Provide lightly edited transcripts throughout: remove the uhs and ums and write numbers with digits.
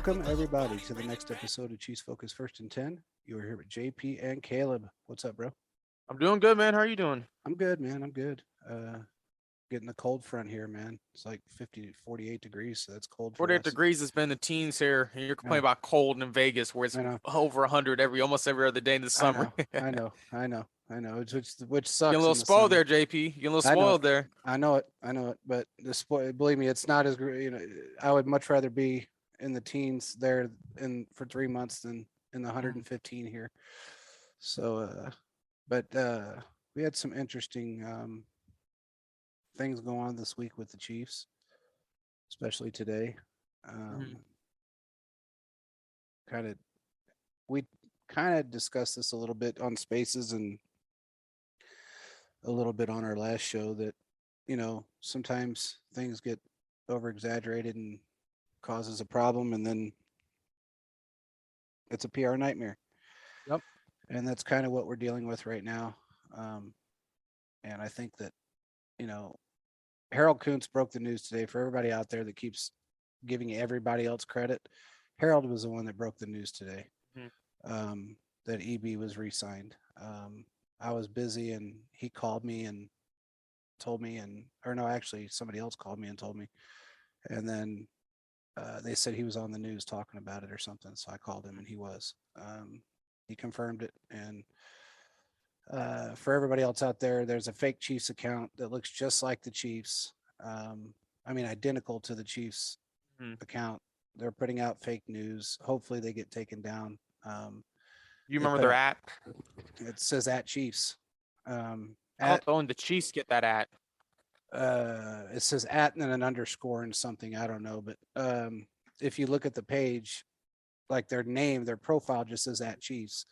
Welcome, everybody, to the next episode of Chiefs Focus First and 10. You are here with JP and Caleb. What's up, bro? I'm doing good, man. How are you doing? I'm good, man. I'm good. Getting the cold front here, man. It's like 50 to 48 degrees, so that's cold for 48 us. degrees has been the teens here, and you're Yeah, complaining about cold in Vegas, where it's I know. over 100 almost every other day in the I summer. know. I know. I know. I know. Which Getting a sucks little in the spoiled summer. there, JP. Getting a little I know it. spoiled there. I know it. I know it. But believe me, it's not as I would much rather be in the teens there in for 3 months than in the Mhm. 115 here. So, but we had some interesting things go on this week with the Chiefs, especially today. Mhm. Um, kind of, we kind of discussed this a little bit on Spaces and a little bit on our last show that sometimes things get over exaggerated and causes a problem, and then it's a PR nightmare, Yep. and that's kind of what we're dealing with right now. Um, and I think that you know Harold Kuntz broke the news today for everybody out there that keeps giving everybody else credit. Harold was the one that broke the news today, Mhm. that EB was re-signed. I was busy, and he called me and told me, or no, actually, somebody else called me and told me, and then they said he was on the news talking about it or something. So I called him, and he was. He confirmed it, and for everybody else out there, there's a fake Chiefs account that looks just like the Chiefs. I mean, identical to the Chiefs Mhm. account. They're putting out fake news. Hopefully, they get taken down. You They remember put their out. at? It says at Chiefs. How about At the one the Chiefs get that at? it says at and then an underscore and something. I don't know, but if you look at the page, like their name, their profile just says at Chiefs.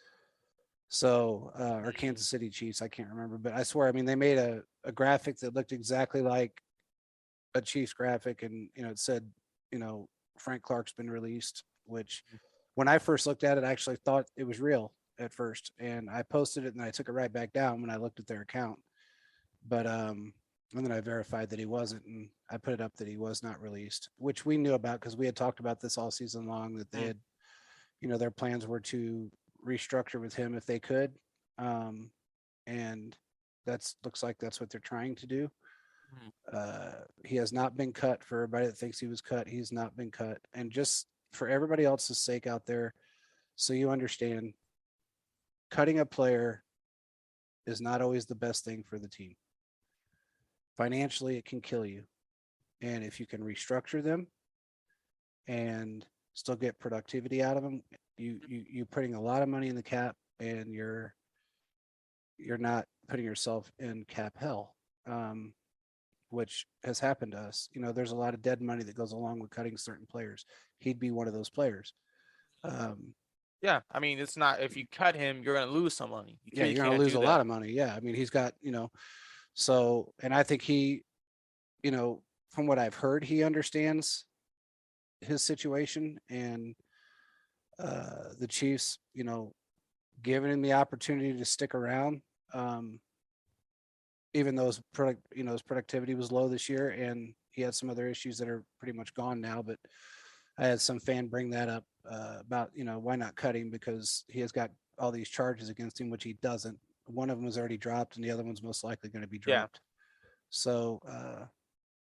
So or Mhm. Kansas City Chiefs, I can't remember, but I swear, I mean, they made a graphic that looked exactly like a Chiefs graphic, and it said, you know, Frank Clark's been released. Which, when I first looked at it, I actually thought it was real at first, and I posted it and I took it right back down when I looked at their account. But and then I verified that he wasn't, and I put it up that he was not released, which we knew about because we had talked about this all season long, that they Mhm. had, their plans were to restructure with him if they could. Um, and that's looks like that's what they're trying to do. Mhm. He has not been cut. For everybody that thinks he was cut, he's not been cut. And just for everybody else's sake out there, so you understand, cutting a player is not always the best thing for the team. Financially, it can kill you. And if you can restructure them and still get productivity out of them, you're putting a lot of money in the cap, and you're not putting yourself in cap hell. Which has happened to us. There's a lot of dead money that goes along with cutting certain players. He'd be one of those players. Um, Yeah, I mean, it's not if you cut him, you're gonna lose some money. You yeah, can't, you you're going to can't lose do a lot that. of money. Yeah, I mean, he's got, so, and I think he, you know, from what I've heard, he understands his situation, and the Chiefs, giving him the opportunity to stick around. Um, Even though his productivity was low this year, and he had some other issues that are pretty much gone now. But I had some fan bring that up, about, why not cut him, because he has got all these charges against him, which he doesn't. One of them was already dropped, and the other one's most likely going to be Yeah. dropped. So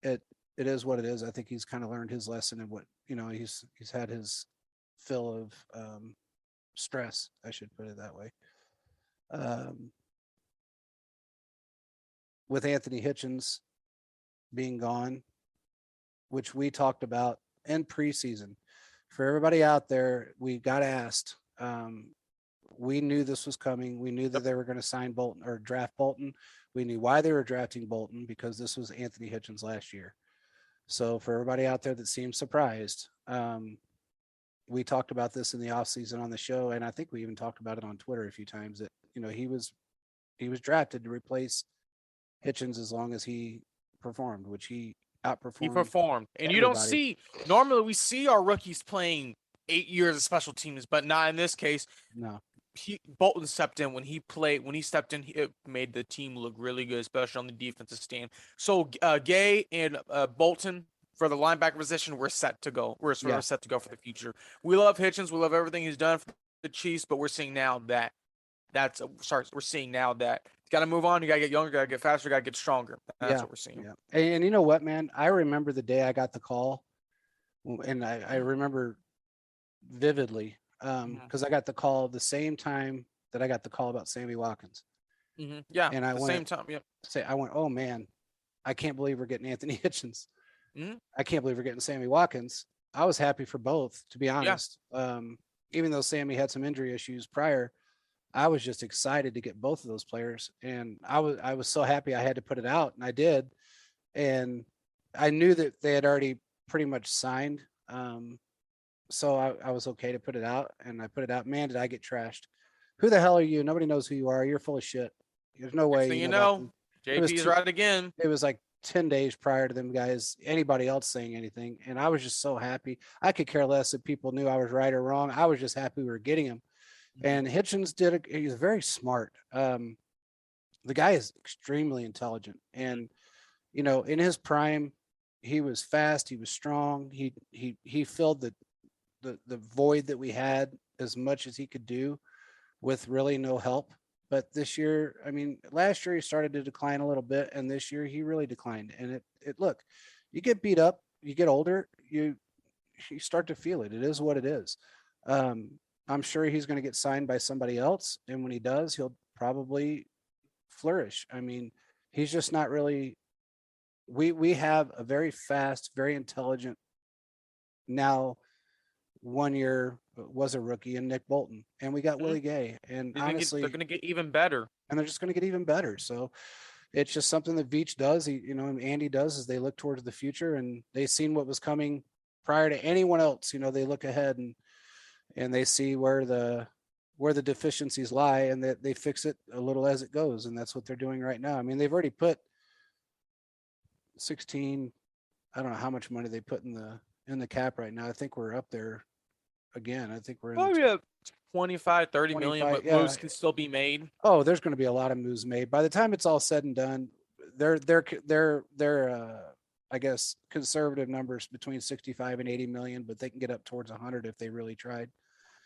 it it is what it is. I think he's kind of learned his lesson, and what, he's had his fill of stress. I should put it that way. Um, with Anthony Hitchens being gone, which we talked about in preseason. For everybody out there, we got asked. We knew this was coming. We knew that Yep. they were going to sign Bolton or draft Bolton. We knew why they were drafting Bolton, because this was Anthony Hitchens last year. So for everybody out there that seems surprised, we talked about this in the offseason on the show, and I think we even talked about it on Twitter a few times, that he was drafted to replace Hitchens as long as he performed, which he He outperformed performed. And you don't everybody. see normally we see our rookies playing 8 years of special teams, but not in this case. No, Bolton stepped in when he played. When he stepped in, it made the team look really good, especially on the defensive stand. So Gay and Bolton, for the linebacker position, we're set to go. We're Yeah. set to go for the future. We love Hitchens. We love everything he's done for the Chiefs, but we're seeing now that we're seeing now that you got to move on. You got to get younger. You got to get faster. You got to get stronger. That's Yeah. what we're seeing. Yeah. And you know what, man? I remember the day I got the call, and I remember vividly because I got the call the same time that I got the call about Sammy Watkins. Yeah, And I the went, same time. Yeah. I went, oh man, I can't believe we're getting Anthony Hitchens. Mhm. I can't believe we're getting Sammy Watkins. I was happy for both, to be honest. Even though Sammy had some injury issues prior, I was just excited to get both of those players. And I was so happy I had to put it out, and I did. And I knew that they had already pretty much signed. So I was okay to put it out, and I put it out. Man, did I get trashed. Who the hell are you? Nobody knows who you are. You're full of shit. There's no way Next thing you you know about know, them. JP's right again. It was like 10 days prior to them guys, anybody else saying anything. And I was just so happy. I could care less if people knew I was right or wrong. I was just happy we were getting him. And Hitchens he's very smart. The guy is extremely intelligent. And, you know, in his prime, he was fast, he was strong. He filled the void that we had as much as he could do with really no help. But this year, I mean, last year he started to decline a little bit, and this year he really declined. And it look, you get beat up, you get older, you start to feel it. It is what it is. I'm sure he's going to get signed by somebody else, and when he does, he'll probably flourish. I mean, he's just not really. We have a very fast, very intelligent, now 1 year was a rookie in Nick Bolton, and we got Willie Gay, and honestly, they're going to get even better, and they're just going to get even better. So it's just something that Veach does. And Andy does, is they look towards the future, and they seen what was coming prior to anyone else. They look ahead and they see where the deficiencies lie, and that they fix it a little as it goes, and that's what they're doing right now. I mean, they've already put 16. I don't know how much money they put in the cap right now. I think we're up there again. I think we're in probably 25, 30 million, but moves can still be made. Oh, there's going to be a lot of moves made. By the time it's all said and done, they're I guess conservative numbers between 65 and 80 million, but they can get up towards 100 if they really tried.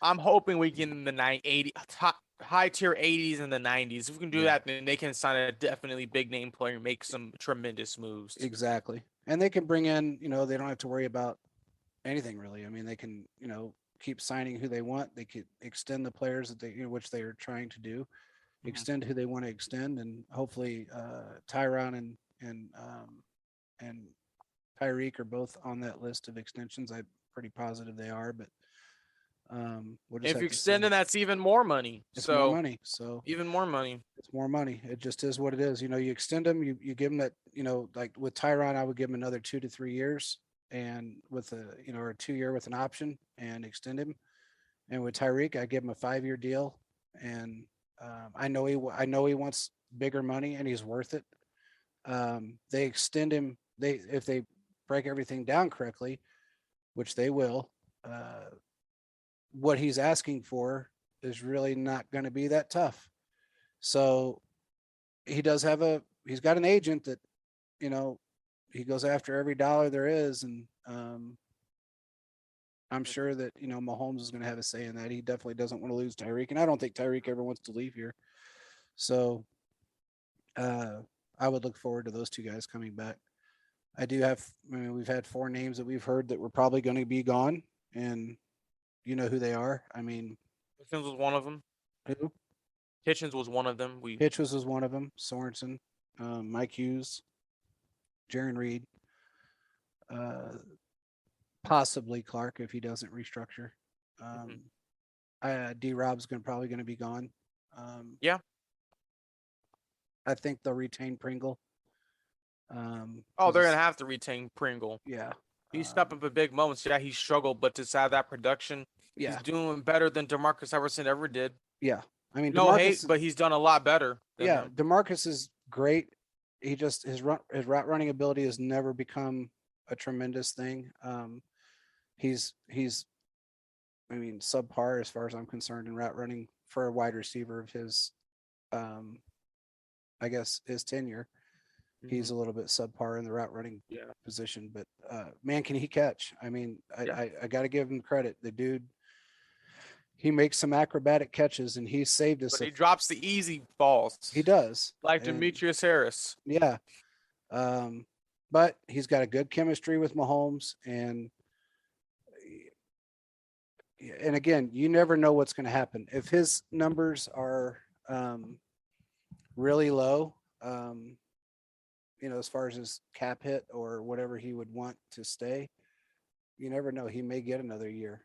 I'm hoping we get in the 80 high tier 80s and the 90s. If we can do that, then they can sign a definitely big name player and make some tremendous moves. Exactly. And they can bring in, they don't have to worry about anything really. I mean, they can, keep signing who they want. They could extend the players that which they are trying to do, extend who they want to extend, and hopefully Tyron and Tyreek are both on that list of extensions. I'm pretty positive they are, but if you extend it, that's even more money. It's more money. So even more money. It's more money. It just is what it is. You extend them, you give them that, like with Tyron, I would give him another 2 to 3 years, and with or a 2-year with an option, and extend him. And with Tyreek, I give him a 5-year deal, and I know he wants bigger money, and he's worth it. They extend him. If they break everything down correctly, which they will, what he's asking for is really not going to be that tough. So he's got an agent that, he goes after every dollar there is. And I'm sure that, Mahomes is going to have a say in that. He definitely doesn't want to lose Tyreek. And I don't think Tyreek ever wants to leave here. So I would look forward to those two guys coming back. We've had 4 names that we've heard that were probably going to be gone, and you know who they are. I mean, Hitchens was one of them. Who? Hitchens was one of them. Hitchens was one of them. Sorensen, Mike Hughes, Jaron Reed, possibly Clark if he doesn't restructure. D. Rob's probably going to be gone. Yeah. I think they'll retain Pringle. They're going to have to retain Pringle. Yeah. He stepped up in big moments. Yeah, he struggled, but to have that production, he's doing better than DeMarcus Everson ever did. Yeah. I mean, no hate, but he's done a lot better. Yeah, DeMarcus is great. He just his route running ability has never become a tremendous thing. He's subpar as far as I'm concerned in route running for a wide receiver of his I guess his tenure. He's a little bit subpar in the route running Yeah. position, but man, can he catch? I mean, Yeah. I got to give him credit. The dude, he makes some acrobatic catches, and he saved us. But he drops the easy balls He does, like and Demetrius Harris. yeah. But he's got a good chemistry with Mahomes, and again, you never know what's going to happen. If his numbers are really low, as far as his cap hit or whatever he would want to stay, you never know. He may get another year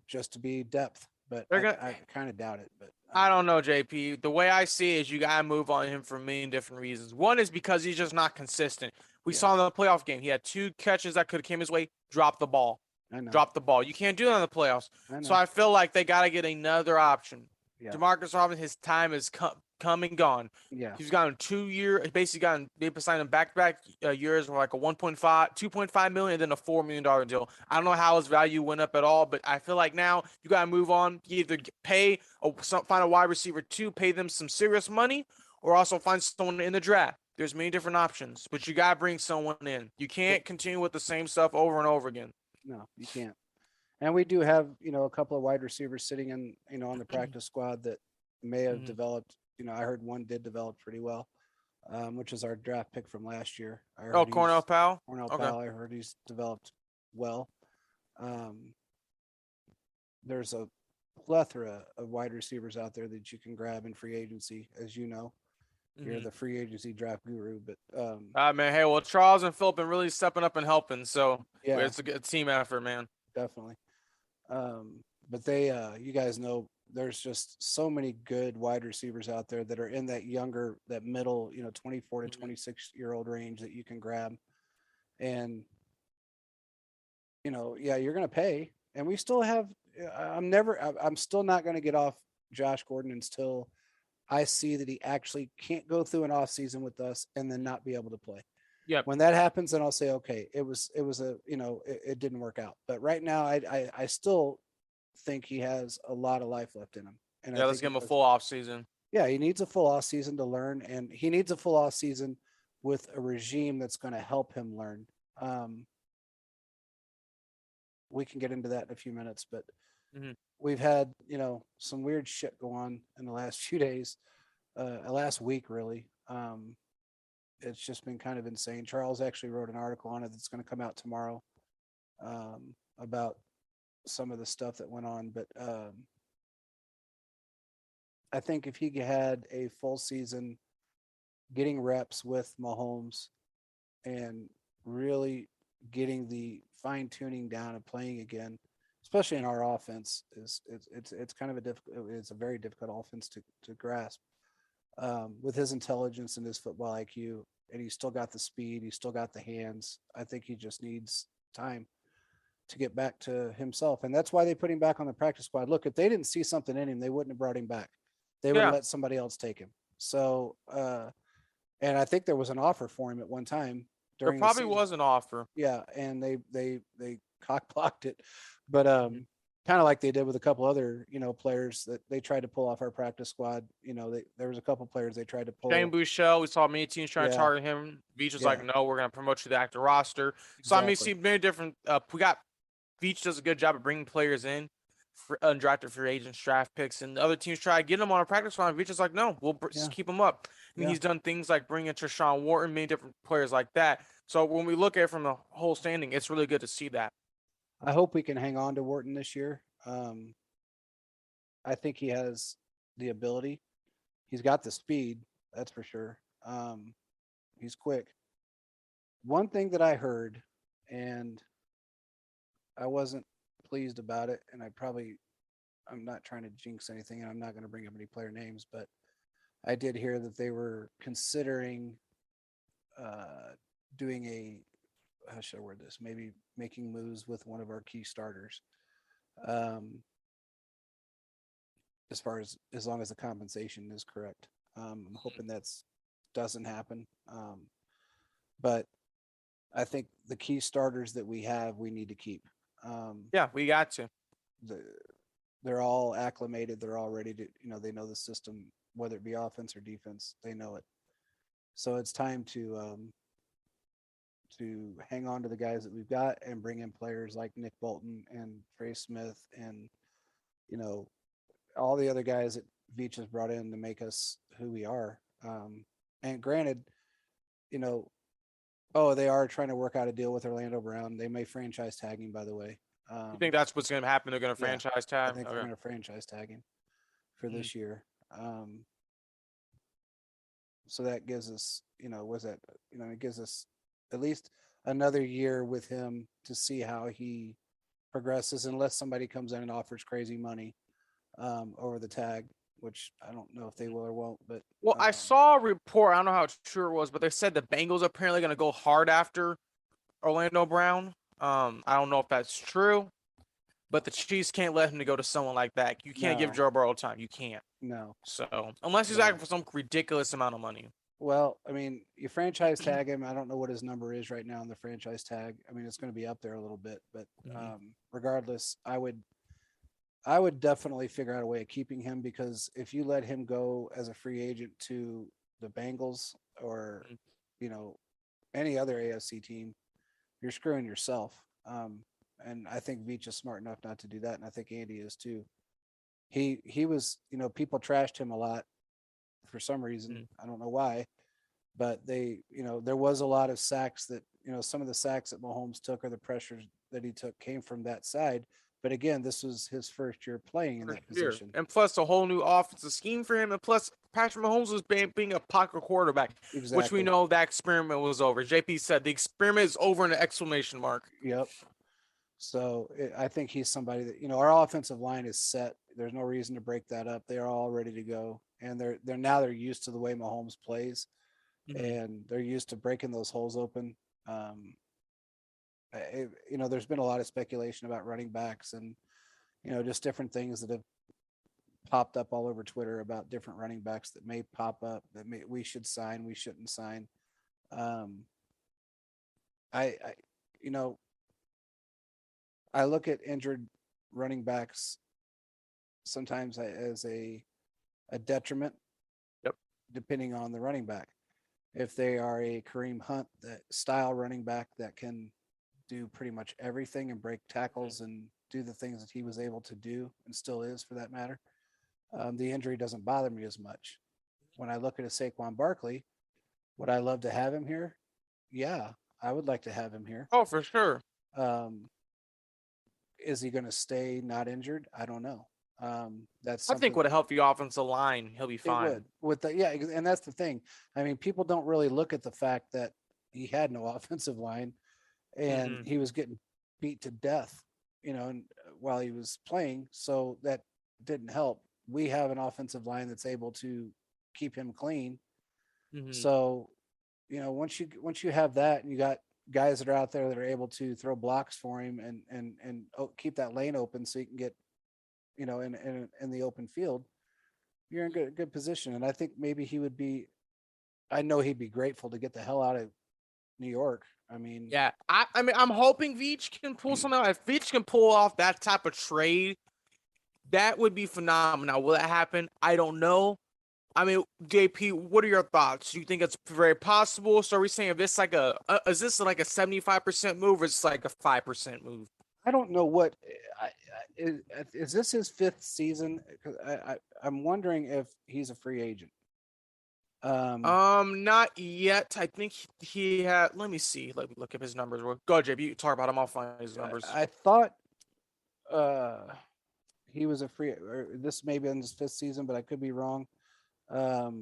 just to be depth, but I kind of doubt it. But I don't know, JP. The way I see it is you gotta move on him for a million different reasons. One is because he's just not consistent. We saw in the playoff game, he had 2 catches that could have came his way, dropped the ball. I know. Drop the ball. You can't do that in the playoffs. So I feel like they got to get another option. Yeah. Demarcus Robinson, his time is come and gone. Yeah. He's gotten 2 year, basically gotten, they signed him back-to-back years for like a 2.5 million, and then a $4 million deal. I don't know how his value went up at all, but I feel like now you got to move on. You either find a wide receiver 2, pay them some serious money, or also find someone in the draft. There's many different options, but you got to bring someone in. You can't continue with the same stuff over and over again. No, you can't. And we do have, a couple of wide receivers sitting in, on the practice squad that may have developed. I heard one did develop pretty well, which is our draft pick from last year. Cornell Powell? Powell, I heard he's developed well. There's a plethora of wide receivers out there that you can grab in free agency, as you know. You're the free agency draft guru, but man, hey, well, Charles and Philip been really stepping up and helping, so yeah, it's a good team effort, man. Definitely. But they, you guys know, there's just so many good wide receivers out there that are in that middle, 24 to 26-year-old range that you can grab, and you're going to pay, and we still have. I'm still not going to get off Josh Gordon until I see that he actually can't go through an off season with us and then not be able to play. Yeah. When that happens, then I'll say, okay, it didn't work out. But right now, I still think he has a lot of life left in him. And let's give him a full off season. Yeah, he needs a full off season to learn, and he needs a full off season with a regime that's going to help him learn. We can get into that in a few minutes, but we've had, some weird shit go on in the last few days, last week, really. It's just been kind of insane. Charles actually wrote an article on it that's going to come out tomorrow about some of the stuff that went on. But I think if he had a full season getting reps with Mahomes and really getting the fine tuning down and playing again, especially in our offense, it's kind of it's a very difficult offense to grasp. With his intelligence and his football IQ, and he's still got the speed, he's still got the hands. I think he just needs time to get back to himself, and that's why they put him back on the practice squad. Look, if they didn't see something in him, they wouldn't have brought him back. They would let somebody else take him. So, and I think there was an offer for him at one time. There probably was an offer. Yeah, and they cock blocked it, but kind of like they did with a couple other, players that they tried to pull off our practice squad. There was a couple players they tried to pull. Shane Bouchel, we saw many teams trying to target him. Veach was like, no, we're going to promote you to the active roster. Exactly. So, I mean, see many different, Veach does a good job of bringing players in, for undrafted free agents, draft picks, and the other teams try to get them on a practice squad. Veach is like, no, we'll just keep them up. I mean, he's done things like bringing Treshaun Wharton, many different players like that. So when we look at it from the whole standing, it's really good to see that. I hope we can hang on to Wharton this year. I think he has the ability. He's got the speed, that's for sure. He's quick. One thing that I heard, and I wasn't pleased about it, and I'm not trying to jinx anything, and I'm not going to bring up any player names, but I did hear that they were considering doing how should I word this? Maybe making moves with one of our key starters. As long as the compensation is correct. I'm hoping doesn't happen. But I think the key starters that we have, we need to keep. We got to. They're all acclimated. They're all ready to, they know the system, whether it be offense or defense, they know it. So it's time to hang on to the guys that we've got and bring in players like Nick Bolton and Trey Smith and you know all the other guys that Veach has brought in to make us who we are. And granted, you know, oh, they are trying to work out a deal with Orlando Brown. They may franchise tag him, by the way. You think that's what's going to happen? They're going to Yeah, franchise I tag? think they're Okay. going to franchise tag him for this year. So that gives us, was that, it gives us at least another year with him to see how he progresses, unless somebody comes in and offers crazy money over the tag, which I don't know if they will or won't. But Well, I saw a report. I don't know how true it was, but they said the Bengals are apparently going to go hard after Orlando Brown. I don't know if that's true, but the Chiefs can't let him to go to someone like that. You can't give no, Joe Burrow time. You can't. no. So unless he's No. asking for some ridiculous amount of money. Well, I mean, you franchise tag him. I don't know what his number is right now in the franchise tag. I mean, it's going to be up there a little bit, but regardless, I would definitely figure out a way of keeping him, because if you let him go as a free agent to the Bengals or any other AFC team, you're screwing yourself. And I think Veach is smart enough not to do that, and I think Andy is too. He was, people trashed him a lot for some reason. I don't know why, but there was a lot of sacks that, some of the sacks that Mahomes took or the pressures that he took came from that side. But again, this was his first year playing in that position. And plus a whole new offensive scheme for him. And plus Patrick Mahomes was being a pocket quarterback, which we know that experiment was over. JP said the experiment is over in an exclamation mark. Yep. So I think he's somebody that, our offensive line is set. There's no reason to break that up. They are all ready to go. And they're used to the way Mahomes plays, and they're used to breaking those holes open. There's been a lot of speculation about running backs and, just different things that have popped up all over Twitter about different running backs that may pop up that we should sign, we shouldn't sign. I look at injured running backs sometimes as a detriment. Yep. Depending on the running back. If they are a Kareem Hunt style running back that can do pretty much everything and break tackles and do the things that he was able to do and still is, for that matter, the injury doesn't bother me as much. When I look at a Saquon Barkley, would I love to have him here? Yeah, I would like to have him here. Oh, for sure. Is he going to stay not injured? I don't know. I think with a healthy offensive line, he'll be fine. And that's the thing. I mean, people don't really look at the fact that he had no offensive line, and he was getting beat to death, while he was playing. So that didn't help. We have an offensive line that's able to keep him clean. So, once you have that, and you got guys that are out there that are able to throw blocks for him and keep that lane open so you can get, in the open field, you're in good position. And I think maybe I know he'd be grateful to get the hell out of New York. I mean, yeah, I mean, I'm hoping Veach can pull something out. If Veach can pull off that type of trade, that would be phenomenal. Will that happen? I don't know. I mean, JP, what are your thoughts? Do you think it's very possible? So are we saying if this is this like a 75% move, or is this like a 5% move? I don't know what is this his 5th season? Because I'm wondering if he's a free agent. Not yet. I think he had. Let me see. Let me look up his numbers. Go, JP. You talk about him. I'll find his numbers. I thought he was a free. Or this may be in his 5th season, but I could be wrong. Let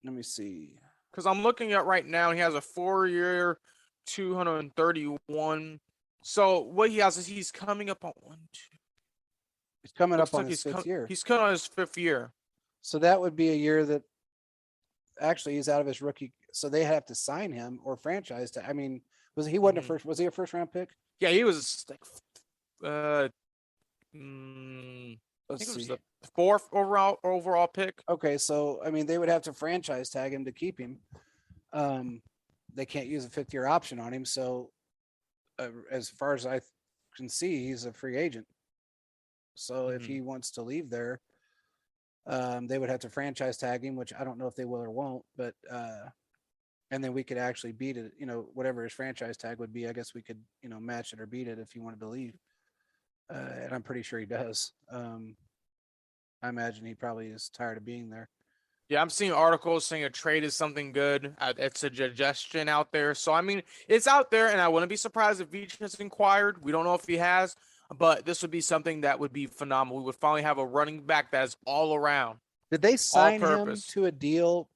me see. Because I'm looking at right now, he has a 4-year, 231. So what he has is he's coming up on 1, 2. He's coming up on his 5th year. He's coming on his 5th year. So that would be a year that actually he's out of his rookie. So they have to sign him or franchise. I mean, was he a first round pick? Yeah, he was like, let's see, was the 4th overall pick. Okay, so I mean, they would have to franchise tag him to keep him. They can't use a 5th year option on him. So as far as I can see, he's a free agent. So if he wants to leave there, They would have to franchise tag him, which I don't know if they will or won't, but and then we could actually beat it. Whatever his franchise tag would be, I guess we could match it or beat it if he wanted to leave. And I'm pretty sure he does. I imagine he probably is tired of being there. Yeah, I'm seeing articles saying a trade is something good. It's a suggestion out there. So, I mean, it's out there, and I wouldn't be surprised if Veach has inquired. We don't know if he has, but this would be something that would be phenomenal. We would finally have a running back that is all around, Did they all sign him purpose. to a deal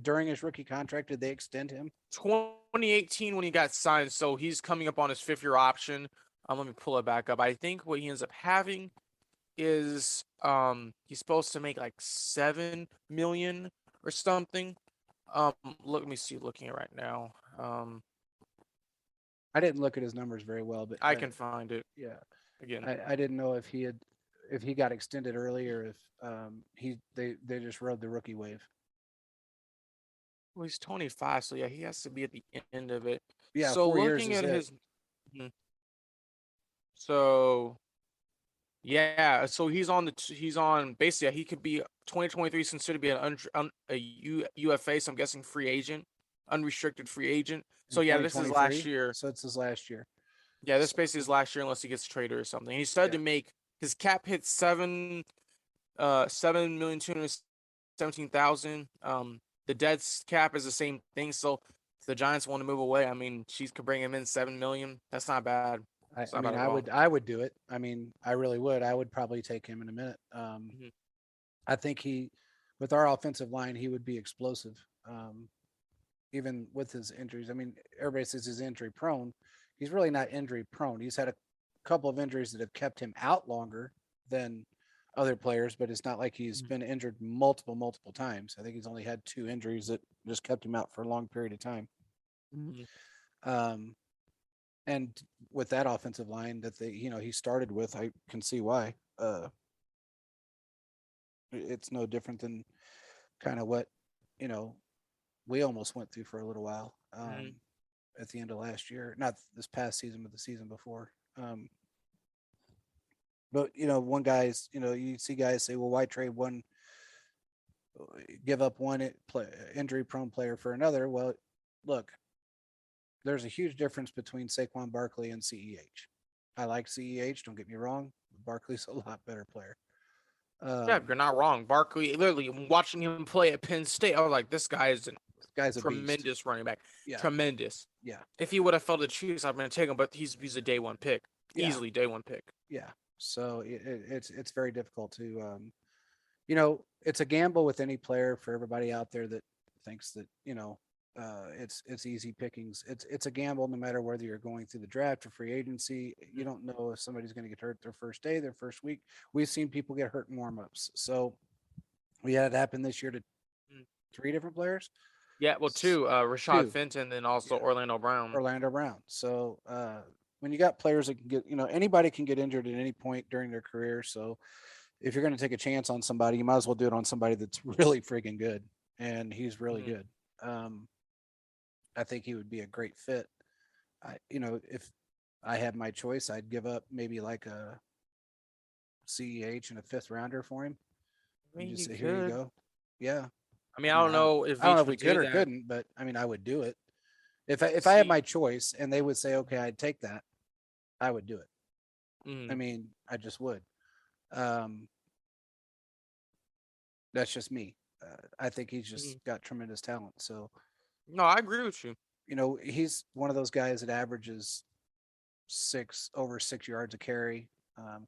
during his rookie contract? Did they extend him? 2018 when he got signed, so he's coming up on his 5th-year option. Let me pull it back up. I think what he ends up having is he's supposed to make like 7 million or something. Let me see, looking at right now. I didn't look at his numbers very well, but I can find it. Yeah, Again, I didn't know if he got extended early or if they just rode the rookie wave. well, he's 25, so yeah, he has to be at the end of it. Yeah, So 4 years looking is at it. his, so yeah, so he's on basically, he could be 2023 is considered to be a UFA, so I'm guessing free agent, unrestricted free agent. So yeah, this is last year. So it's his last year. Yeah, this basically is last year unless he gets traded or something. And he started to make his cap hit 7,217,000. The dead cap is the same thing. So if the Giants want to move away, I mean, Chiefs could bring him in 7 million. That's not bad. I mean, I would do it. I mean, I really would. I would probably take him in a minute. I think with our offensive line, he would be explosive. Even with his injuries. I mean, everybody says he's injury prone. He's really not injury prone. He's had a couple of injuries that have kept him out longer than other players, but it's not like he's been injured multiple times. I think he's only had 2 injuries that just kept him out for a long period of time. And with that offensive line that he started with, I can see why. It's no different than kind of what we almost went through for a little while at the end of last year. Not this past season, but the season before. But one guy's, you see guys say, well, why trade give up one injury-prone player for another? Well, look, there's a huge difference between Saquon Barkley and CEH. I like CEH, don't get me wrong. Barkley's a lot better player. Yeah, you're not wrong. Barkley, literally, watching him play at Penn State, I was like, this guy's a tremendous running back. Yeah. Tremendous. Yeah. If he would have felt the Chiefs, I'm going to take him, but he's a day one pick. Yeah. Easily day one pick. Yeah. So it's very difficult to, it's a gamble with any player. For everybody out there that thinks that, it's easy pickings. It's a gamble no matter whether you're going through the draft or free agency. You don't know if somebody's going to get hurt their first day, their first week. We've seen people get hurt in warmups. So we had it happen this year to 3 different players. Yeah, well, 2, Rashad Fenton, and also Orlando Brown. So when you got players that can get, anybody can get injured at any point during their career. So if you're going to take a chance on somebody, you might as well do it on somebody that's really freaking good. And he's really good. I think he would be a great fit. If I had my choice, I'd give up maybe like a CEH and a 5th rounder for him. I mean, just say, here you go. Yeah. I mean, I don't know if we could or couldn't, but I mean, I would do it. If I had my choice and they would say, okay, I'd take that, I would do it. I mean, I just would. That's just me. I think he's just got tremendous talent. So, no, I agree with you. He's one of those guys that averages over 6 yards a carry.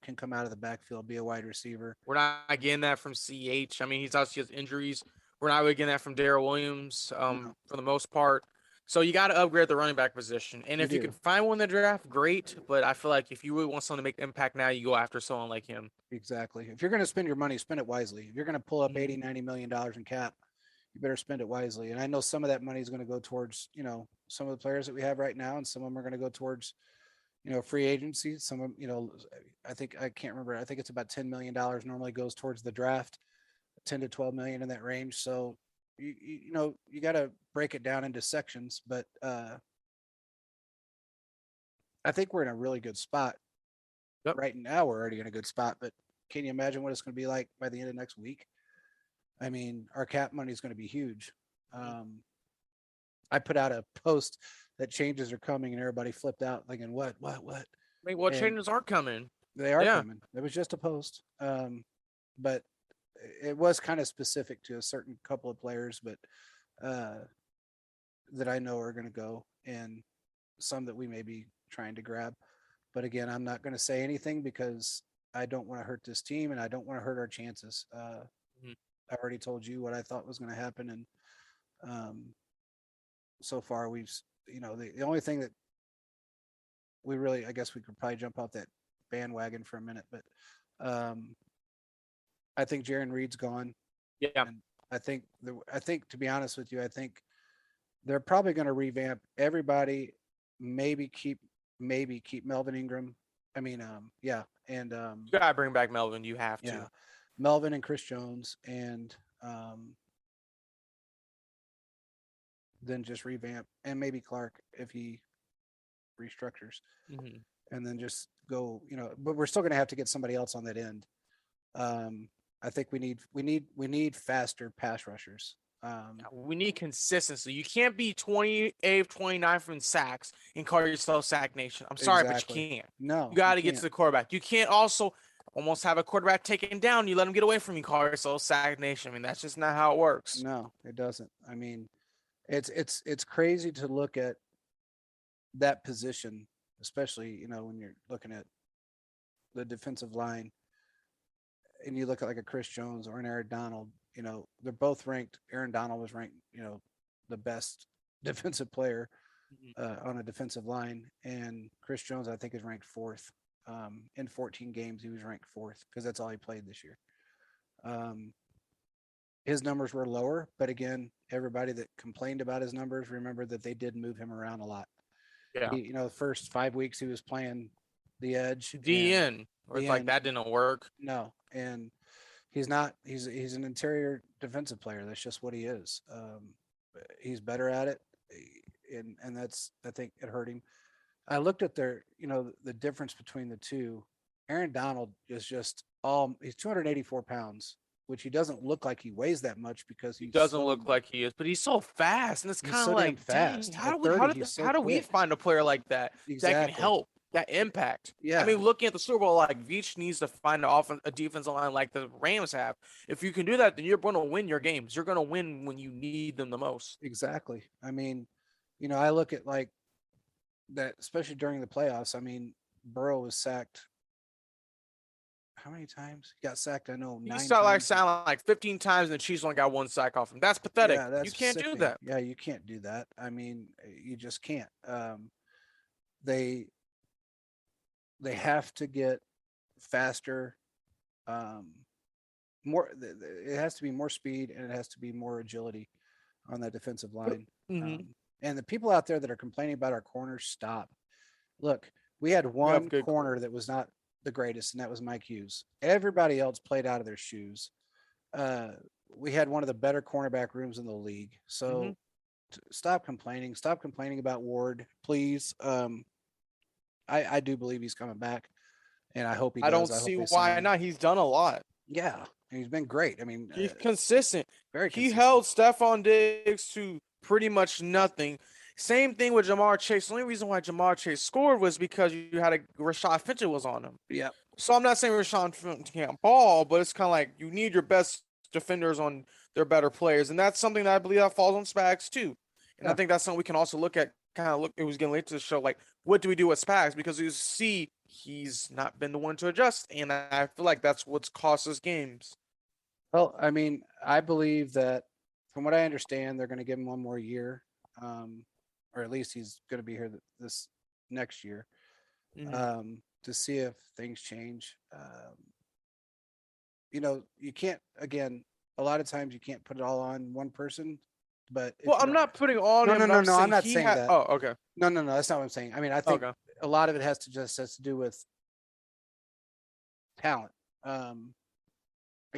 Can come out of the backfield, be a wide receiver. We're not getting that from CH. I mean, he's obviously has injuries. We're not really getting that from Darrell Williams for the most part. So you got to upgrade the running back position. And if you can find one in the draft, great. But I feel like if you really want someone to make impact now, you go after someone like him. Exactly. If you're going to spend your money, spend it wisely. If you're going to pull up $80-90 million in cap, you better spend it wisely. And I know some of that money is going to go towards, some of the players that we have right now, and some of them are going to go towards, free agency. Some of them, I can't remember. I think it's about $10 million normally goes towards the draft, 10 to 12 million in that range. So, you got to break it down into sections, but I think we're in a really good spot. Right now, we're already in a good spot, but can you imagine what it's going to be like by the end of next week? I mean, our cap money is going to be huge. I put out a post that changes are coming, and everybody flipped out thinking, what? I mean, what changes are coming? They are coming. It was just a post. But it was kind of specific to a certain couple of players, but that I know are going to go, and some that we may be trying to grab. But again, I'm not going to say anything because I don't want to hurt this team, and I don't want to hurt our chances. I already told you what I thought was going to happen, and so far we've, the only thing that we really, I guess we could probably jump off that bandwagon for a minute, but I think Jaron Reed's gone. Yeah. And I think to be honest with you, I think they're probably going to revamp everybody. Maybe keep Melvin Ingram. I mean, yeah. And you gotta bring back Melvin. You have to. Yeah. Melvin and Chris Jones, and then just revamp, and maybe Clark if he restructures, and then just go, but we're still going to have to get somebody else on that end. I think we need faster pass rushers. We need consistency. You can't be 28th, 29th in sacks and call yourself Sack Nation. I'm sorry, but you can't. No, you got to get to the quarterback. You can't also almost have a quarterback taken down. You let him get away from you, call yourself Sack Nation. I mean, that's just not how it works. No, it doesn't. I mean, it's crazy to look at that position, especially, when you're looking at the defensive line, and you look at like a Chris Jones or an Aaron Donald. They're both ranked. Aaron Donald was ranked, the best defensive player on a defensive line, and Chris Jones, I think, is ranked fourth. In 14 games, he was ranked fourth because that's all he played this year. His numbers were lower, but again, everybody that complained about his numbers, remember that they did move him around a lot. Yeah. The first 5 weeks he was playing the edge. DN. Or it's like that didn't work. No. And he's not, he's an interior defensive player. That's just what he is. He's better at it. And that's, I think it hurt him. I looked at their, the difference between the two. Aaron Donald is just he's 284 pounds, which he doesn't look like he weighs that much because he doesn't look like he is, but he's so fast. And it's kind of so like, fast. How do we find a player like that that can help? That impact. Yeah. I mean, looking at the Super Bowl, like Veach needs to find a defensive line like the Rams have. If you can do that, then you're going to win your games. You're going to win when you need them the most. Exactly. I mean, I look at like that, especially during the playoffs. I mean, Burrow was sacked. How many times? He got sacked, I know, 9 times. Sound like 15 times, and the Chiefs only got 1 sack off him. That's pathetic. Yeah, you can't do that. Yeah, you can't do that. I mean, you just can't. They have to get faster, more. It has to be more speed, and it has to be more agility on that defensive line. And the people out there that are complaining about our corners, stop. Look, we had one corner that was not the greatest, and that was Mike Hughes. Everybody else played out of their shoes. We had one of the better cornerback rooms in the league. So stop complaining. Stop complaining about Ward, please. I do believe he's coming back, and I hope he does. I don't see why not. He's done a lot. Yeah, he's been great. I mean, he's consistent. Very consistent. He held Stephon Diggs to pretty much nothing. Same thing with Jamar Chase. The only reason why Jamar Chase scored was because you had Rashad Finch was on him. Yeah. So I'm not saying Rashad Finch can't ball, but it's kind of like you need your best defenders on their better players, and that's something that I believe that falls on Spags too. And I think that's something we can also look at. It was getting late to the show. Like, what do we do with Spags? Because you see, he's not been the one to adjust, and I feel like that's what's cost us games. Well, I mean, I believe that from what I understand, they're going to give him 1 more year, or at least he's going to be here this next year, to see if things change. You can't. Again, a lot of times you can't put it all on one person. But I'm not putting on him. No, I'm not saying that. Oh, okay. No, that's not what I'm saying. I mean, I think a lot of it has to do with talent. I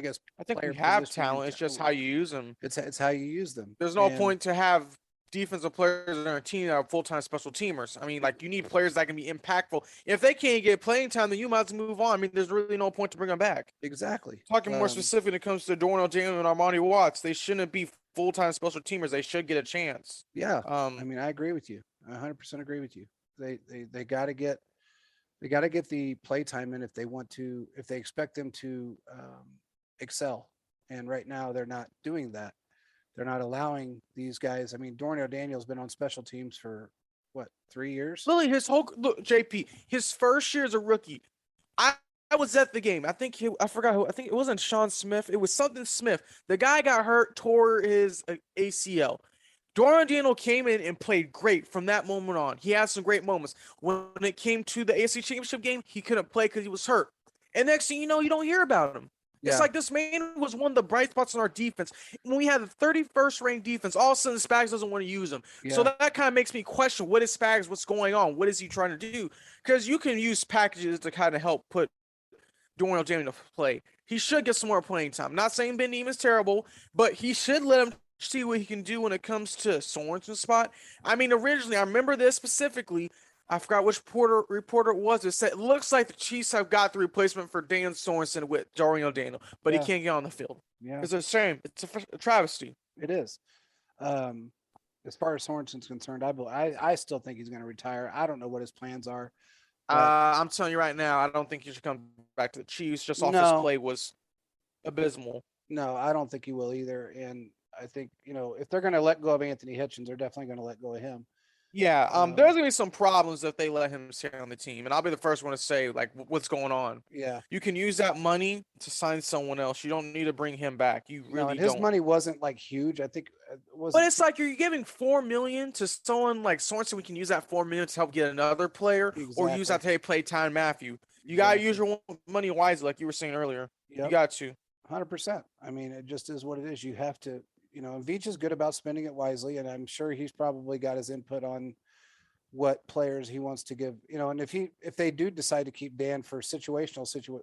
guess I think we have talent. It's just how you use them. It's how you use them. There's no point to have defensive players on our team that are full-time special teamers. I mean, like, you need players that can be impactful. If they can't get playing time, then you might as well move on. I mean, there's really no point to bring them back. Exactly. Talking more specific when it comes to Darnell Daniel and Armani Watts, they shouldn't be full-time special teamers. They should get a chance. Yeah. I mean, I agree with you. I 100% agree with you. They got to get the play time in if they expect them to excel. And right now they're not doing that. They're not allowing these guys. I mean, Darnell Daniel's been on special teams for what, 3 years? Literally, JP, his first year as a rookie. I was at the game. I think I forgot who. I think it wasn't Sean Smith. It was something Smith. The guy got hurt, tore his ACL. Darnell Daniel came in and played great from that moment on. He had some great moments. When it came to the AFC Championship game, he couldn't play because he was hurt. And next thing you know, you don't hear about him. Yeah. It's like this man was one of the bright spots on our defense. When we had the 31st ranked defense, all of a sudden Spags doesn't want to use him. Yeah. So that kind of makes me question, what is Spags? What's going on? What is he trying to do? Because you can use packages to kind of help put Darnell Daniel to play. He should get some more playing time. Not saying Ben Neiman's terrible, but he should let him see what he can do when it comes to Sorensen's spot. I mean, originally, I remember this specifically. I forgot which reporter it was. It said, it looks like the Chiefs have got the replacement for Dan Sorensen with Darnell Daniel, but he can't get on the field. Yeah. It's a shame. It's a travesty. It is. As far as Sorensen's concerned, I still think he's going to retire. I don't know what his plans are. I'm telling you right now, I don't think he should come back to the Chiefs. Just off his play was abysmal. No, I don't think he will either. And I think, if they're going to let go of Anthony Hitchens, they're definitely going to let go of him. Yeah, there's gonna be some problems if they let him stay on the team, and I'll be the first one to say, like, what's going on. Yeah, you can use that money to sign someone else. You don't need to bring him back. You really his money wasn't like huge. I think but it's like you're giving $4 million to someone like Sorensen. We can use that $4 million to help get another player, or use that to play Tyrann Mathieu. You gotta use your money wisely, like you were saying earlier. Yep. You got to 100%. I mean, it just is what it is. You have to, and Veach is good about spending it wisely, and I'm sure he's probably got his input on what players he wants to give, and if they do decide to keep Dan for situational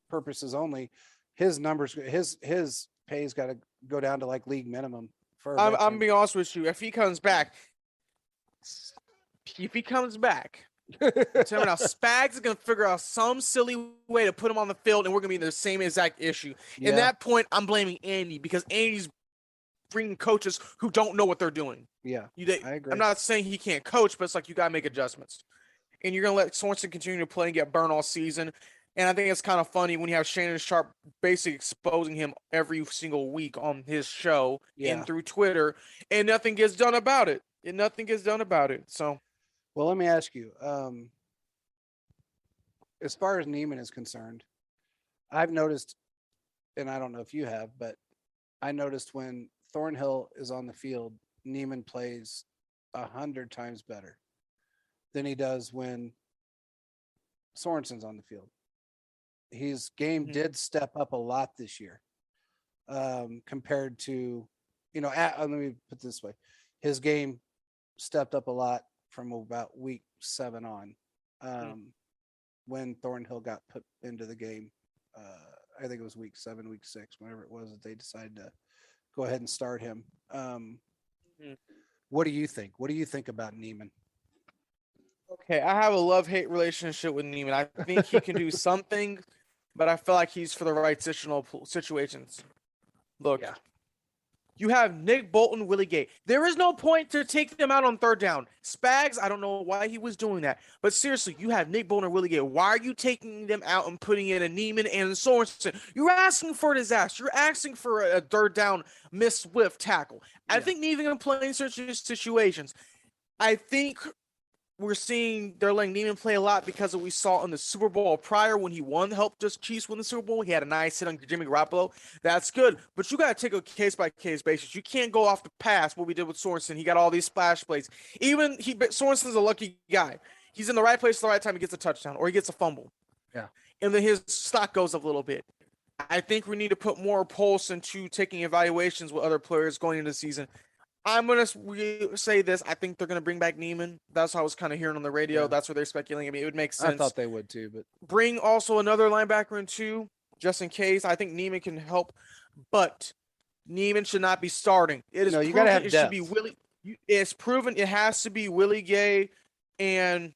purposes only, his numbers, his pay's got to go down to like league minimum. I'm gonna be honest with you. If he comes back, I'm telling you now, Spags is gonna figure out some silly way to put him on the field, and we're gonna be in the same exact issue. Yeah. In that point, I'm blaming Andy, because Andy's bringing coaches who don't know what they're doing. Yeah, I agree. I'm not saying he can't coach, but it's like you got to make adjustments. And you're going to let Sorensen continue to play and get burned all season. And I think it's kind of funny when you have Shannon Sharp basically exposing him every single week on his show and through Twitter, and nothing gets done about it. So, well, let me ask you, as far as Neiman is concerned, I've noticed, and I don't know if you have, but I noticed when Thornhill is on the field, Neiman plays 100 times better than he does when Sorensen's on the field. His game did step up a lot this year, compared to, let me put it this way. His game stepped up a lot from about week 7 on, when Thornhill got put into the game. I think it was week 7, week 6, whenever it was that they decided to go ahead and start him. What do you think? What do you think about Neiman? Okay, I have a love-hate relationship with Neiman. I think he can do something, but I feel like he's for the right situations. Look, you have Nick Bolton, Willie Gay. There is no point to take them out on 3rd down. Spags, I don't know why he was doing that. But seriously, you have Nick Bolton or Willie Gay. Why are you taking them out and putting in a Neiman and Sorensen? You're asking for a disaster. You're asking for a 3rd down missed whiff tackle. I think Neiman can play in certain situations. I think we're seeing they're letting Neiman play a lot because of what we saw in the Super Bowl prior when he helped us Chiefs win the Super Bowl. He had a nice hit on Jimmy Garoppolo. That's good, but you got to take a case-by-case basis. You can't go off the pass, what we did with Sorensen. He got all these splash plays. Sorensen's a lucky guy. He's in the right place at the right time. He gets a touchdown or he gets a fumble. Yeah. And then his stock goes up a little bit. I think we need to put more pulse into taking evaluations with other players going into the season. I'm going to say this. I think they're going to bring back Neiman. That's how I was kind of hearing on the radio. Yeah. That's what they're speculating. I mean, it would make sense. I thought they would too, but bring also another linebacker in too, just in case. I think Neiman can help, but Neiman should not be starting. It is you got to have depth. Should be Willie. It's proven it has to be Willie Gay and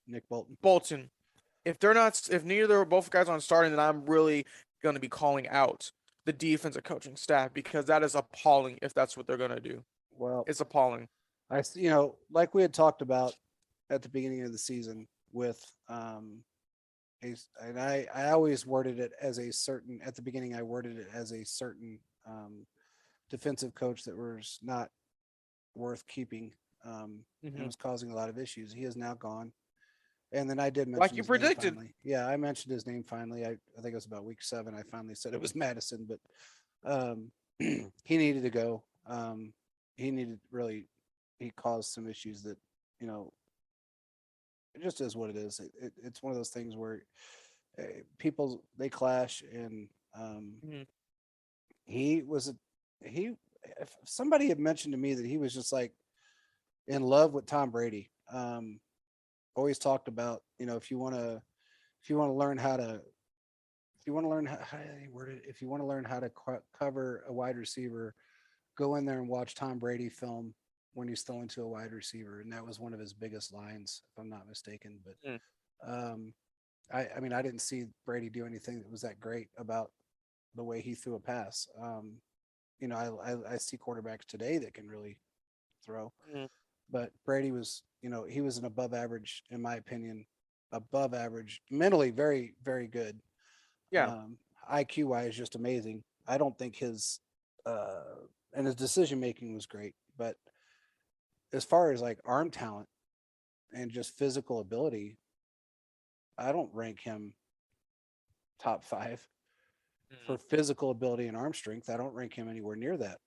Nick Bolton. Bolton. If they're not, if neither or both guys aren't starting, then I'm really going to be calling out the defensive coaching staff, because that is appalling if that's what they're going to do. Well, it's appalling. Like we had talked about at the beginning of the season with and I always worded it as a certain, at the beginning I worded it as a certain defensive coach that was not worth keeping and was causing a lot of issues. He is now gone. And then I did mention, like you predicted. Yeah, I mentioned his name finally. I think it was about week 7. I finally said it was Madison, but he needed to go. He caused some issues that, it just is what it is. It's one of those things where people, they clash, and if somebody had mentioned to me that he was just like in love with Tom Brady, always talked about, if you want to learn how to cover a wide receiver, go in there and watch Tom Brady film when he's throwing to a wide receiver. And that was one of his biggest lines, if I'm not mistaken. But I mean, I didn't see Brady do anything that was that great about the way he threw a pass. I see quarterbacks today that can really throw, but Brady was, he was an above average, in my opinion, above average, mentally very, very good. Yeah. IQ wise, just amazing. I don't think his decision making was great, but as far as like arm talent and just physical ability, I don't rank him top 5 for physical ability and arm strength. I don't rank him anywhere near that.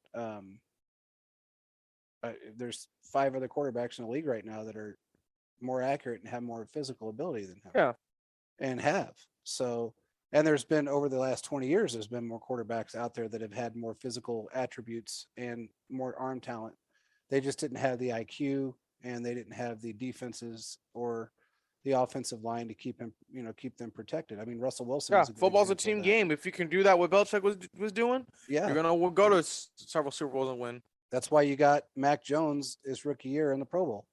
There's 5 other quarterbacks in the league right now that are more accurate and have more physical ability than him. Yeah. And have. So, and there's been, over the last 20 years, there's been more quarterbacks out there that have had more physical attributes and more arm talent. They just didn't have the IQ, and they didn't have the defenses or the offensive line to keep them protected. I mean, Russell Wilson. Yeah, football's a team game. If you can do that, what Belichick was doing, you're gonna go to several Super Bowls and win. That's why you got Mac Jones his rookie year in the Pro Bowl,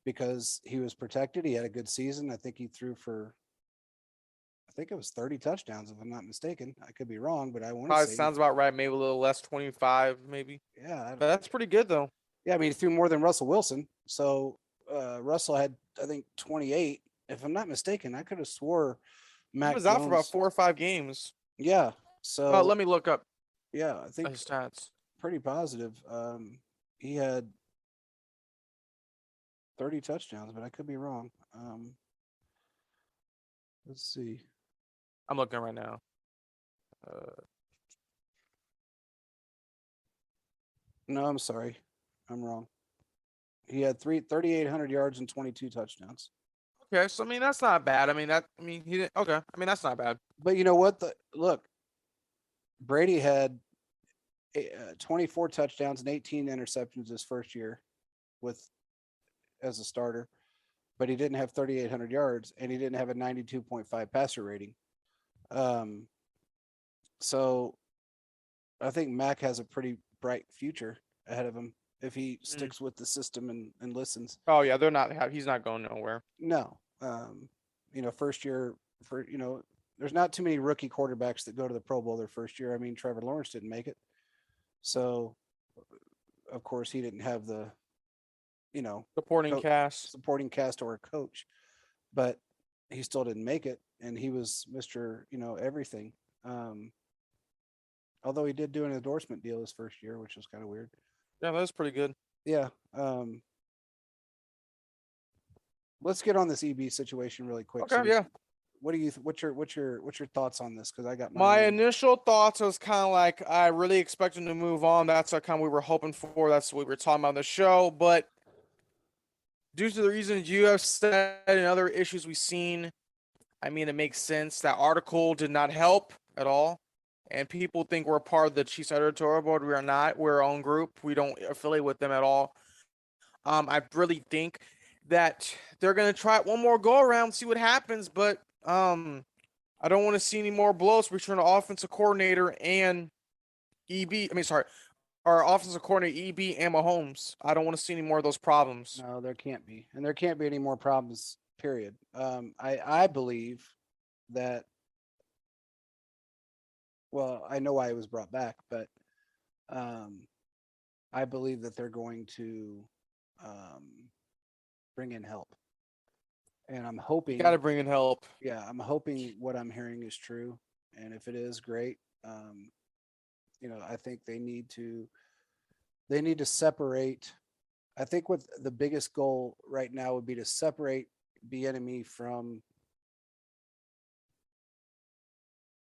because he was protected. He had a good season. I think he threw for, I think it was 30 touchdowns, if I'm not mistaken. I could be wrong, but I want to say sounds about right. Maybe a little less, 25, maybe. Yeah, but that's pretty good though. Yeah, I mean, he threw more than Russell Wilson. So Russell had, I think, 28. If I'm not mistaken, I could have swore Mac was out for about 4 or 5 games. Yeah. So let me look up. Yeah, I think his stats. Pretty positive. He had 30 touchdowns, but I could be wrong. Let's see. I'm looking right now. No, I'm sorry. I'm wrong. He had 3,800 yards and 22 touchdowns. Okay, so I mean that's not bad. He didn't. Okay, I mean that's not bad. But you know what? Look, Brady had 24 touchdowns and 18 interceptions his first year as a starter, but he didn't have 3,800 yards, and he didn't have a 92.5 passer rating. So I think Mac has a pretty bright future ahead of him if he sticks with the system and listens. Oh yeah, he's not going nowhere. No. First year, there's not too many rookie quarterbacks that go to the Pro Bowl their first year. I mean, Trevor Lawrence didn't make it. So of course he didn't have the, supporting cast or a coach, but he still didn't make it. And he was Mr. Everything. Although he did do an endorsement deal his first year, which was kind of weird. Yeah, that was pretty good. Yeah. Let's get on this EB situation really quick. Okay. Yeah. What's your thoughts on this? Because I got my initial thoughts was kind of like I really expected him to move on. That's what we were hoping for. That's what we were talking about on the show. But due to the reasons you have said and other issues we've seen, I mean, it makes sense. That article did not help at all. And people think we're part of the Chiefs editorial board. We are not. We're our own group. We don't affiliate with them at all. I really think that they're going to try it one more go around, see what happens. But I don't want to see any more blows between the offensive coordinator and our offensive coordinator EB and Mahomes. I don't want to see any more of those problems. No, there can't be, and there can't be any more problems. Period. I believe that. Well, I know why it was brought back, but um, I believe that they're going to um, bring in help, and I'm You got hoping. to bring in help. Yeah, I'm hoping what I'm hearing is true, and if it is, great. Um, I think they need to separate. I think what the biggest goal right now would be to separate enemy from,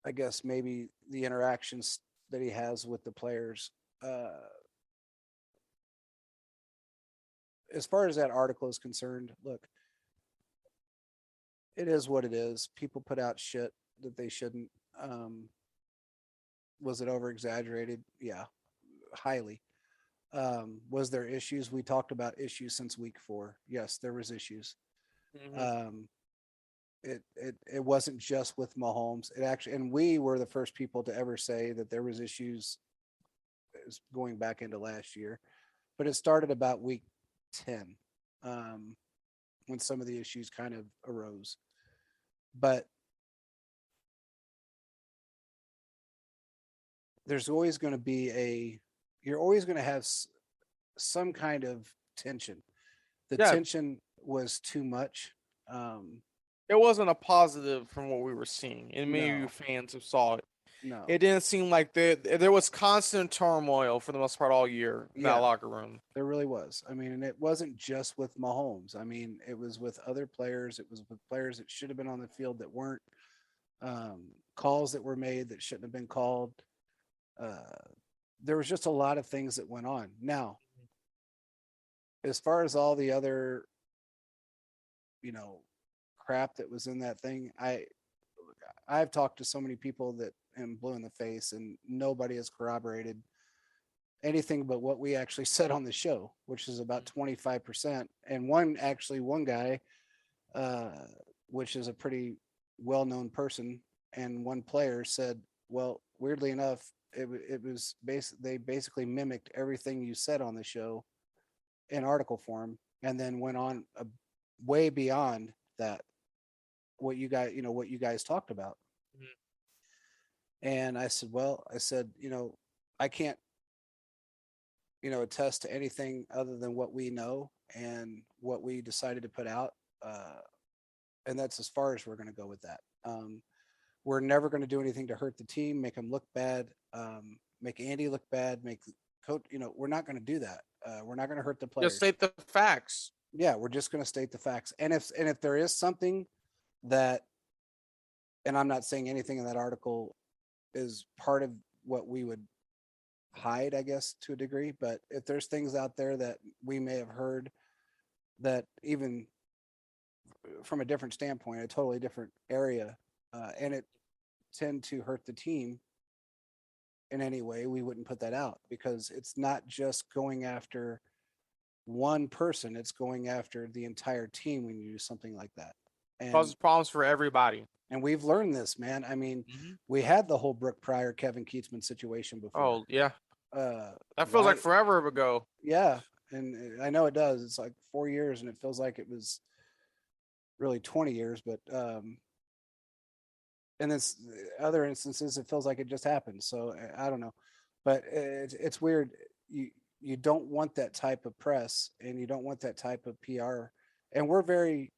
I guess, maybe the interactions that he has with the players. Uh, as far as that article is concerned, look, it is what it is. People put out shit that they shouldn't. Um, was it over exaggerated? Yeah, highly. Was there issues? We talked about issues since week 4. Yes, there was issues. Mm-hmm. Um, it wasn't just with Mahomes. It actually, and we were the first people to ever say that there was issues going back into last year, but it started about week 10, um, when some of the issues kind of arose. But there's always going to be you're always going to have some kind of tension. The Yeah, tension was too much. Um, it wasn't a positive from what we were seeing, and many of you no, fans have saw it. no. It didn't seem like there was constant turmoil for the most part all year in that Yeah, locker room. there really was. I mean, and it wasn't just with Mahomes. I mean, it was with other players. It was with players that should have been on the field that weren't. Calls that were made that shouldn't have been called. Uh, there was just a lot of things that went on. Now, as far as all the other, you know, crap that was in that thing, I've talked to so many people that am blue in the face, and nobody has corroborated anything but what we actually said on the show, which is about 25%. And one guy, uh, which is a pretty well-known person, and one player said, well, weirdly enough, it was they basically mimicked everything you said on the show in article form, and then went on way beyond that, what you guys talked about. Mhm. And I said, well, I can't, attest to anything other than what we know and what we decided to put out. Uh, and that's as far as we're going to go with that. We're never going to do anything to hurt the team, make them look bad, make Andy look bad, make coach. We're not going to do that. We're not going to hurt the Just players. state the facts. Yeah, we're just going to state the facts. And if there is something that, and I'm not saying anything in that article is part of what we would hide, I guess, to a degree, but if there's things out there that we may have heard that, even from a different standpoint, a totally different area, and it tend to hurt the team in any way, we wouldn't put that out, because it's not just going after one person, it's going after the entire team when you do something like that. And Causes problems for everybody. we've learned this, man. I mean, Mm-hmm. we had the whole Brooke Pryor, Kevin Keatsman situation before. Oh yeah, that feels like Why? forever ago. Yeah, and I know it does. It's like 4 years, and it feels like it was really 20 years. But and then other instances, it feels like it just happened. So I don't know, but it's weird. You don't want that type of press, and you don't want that type of PR. And we're very,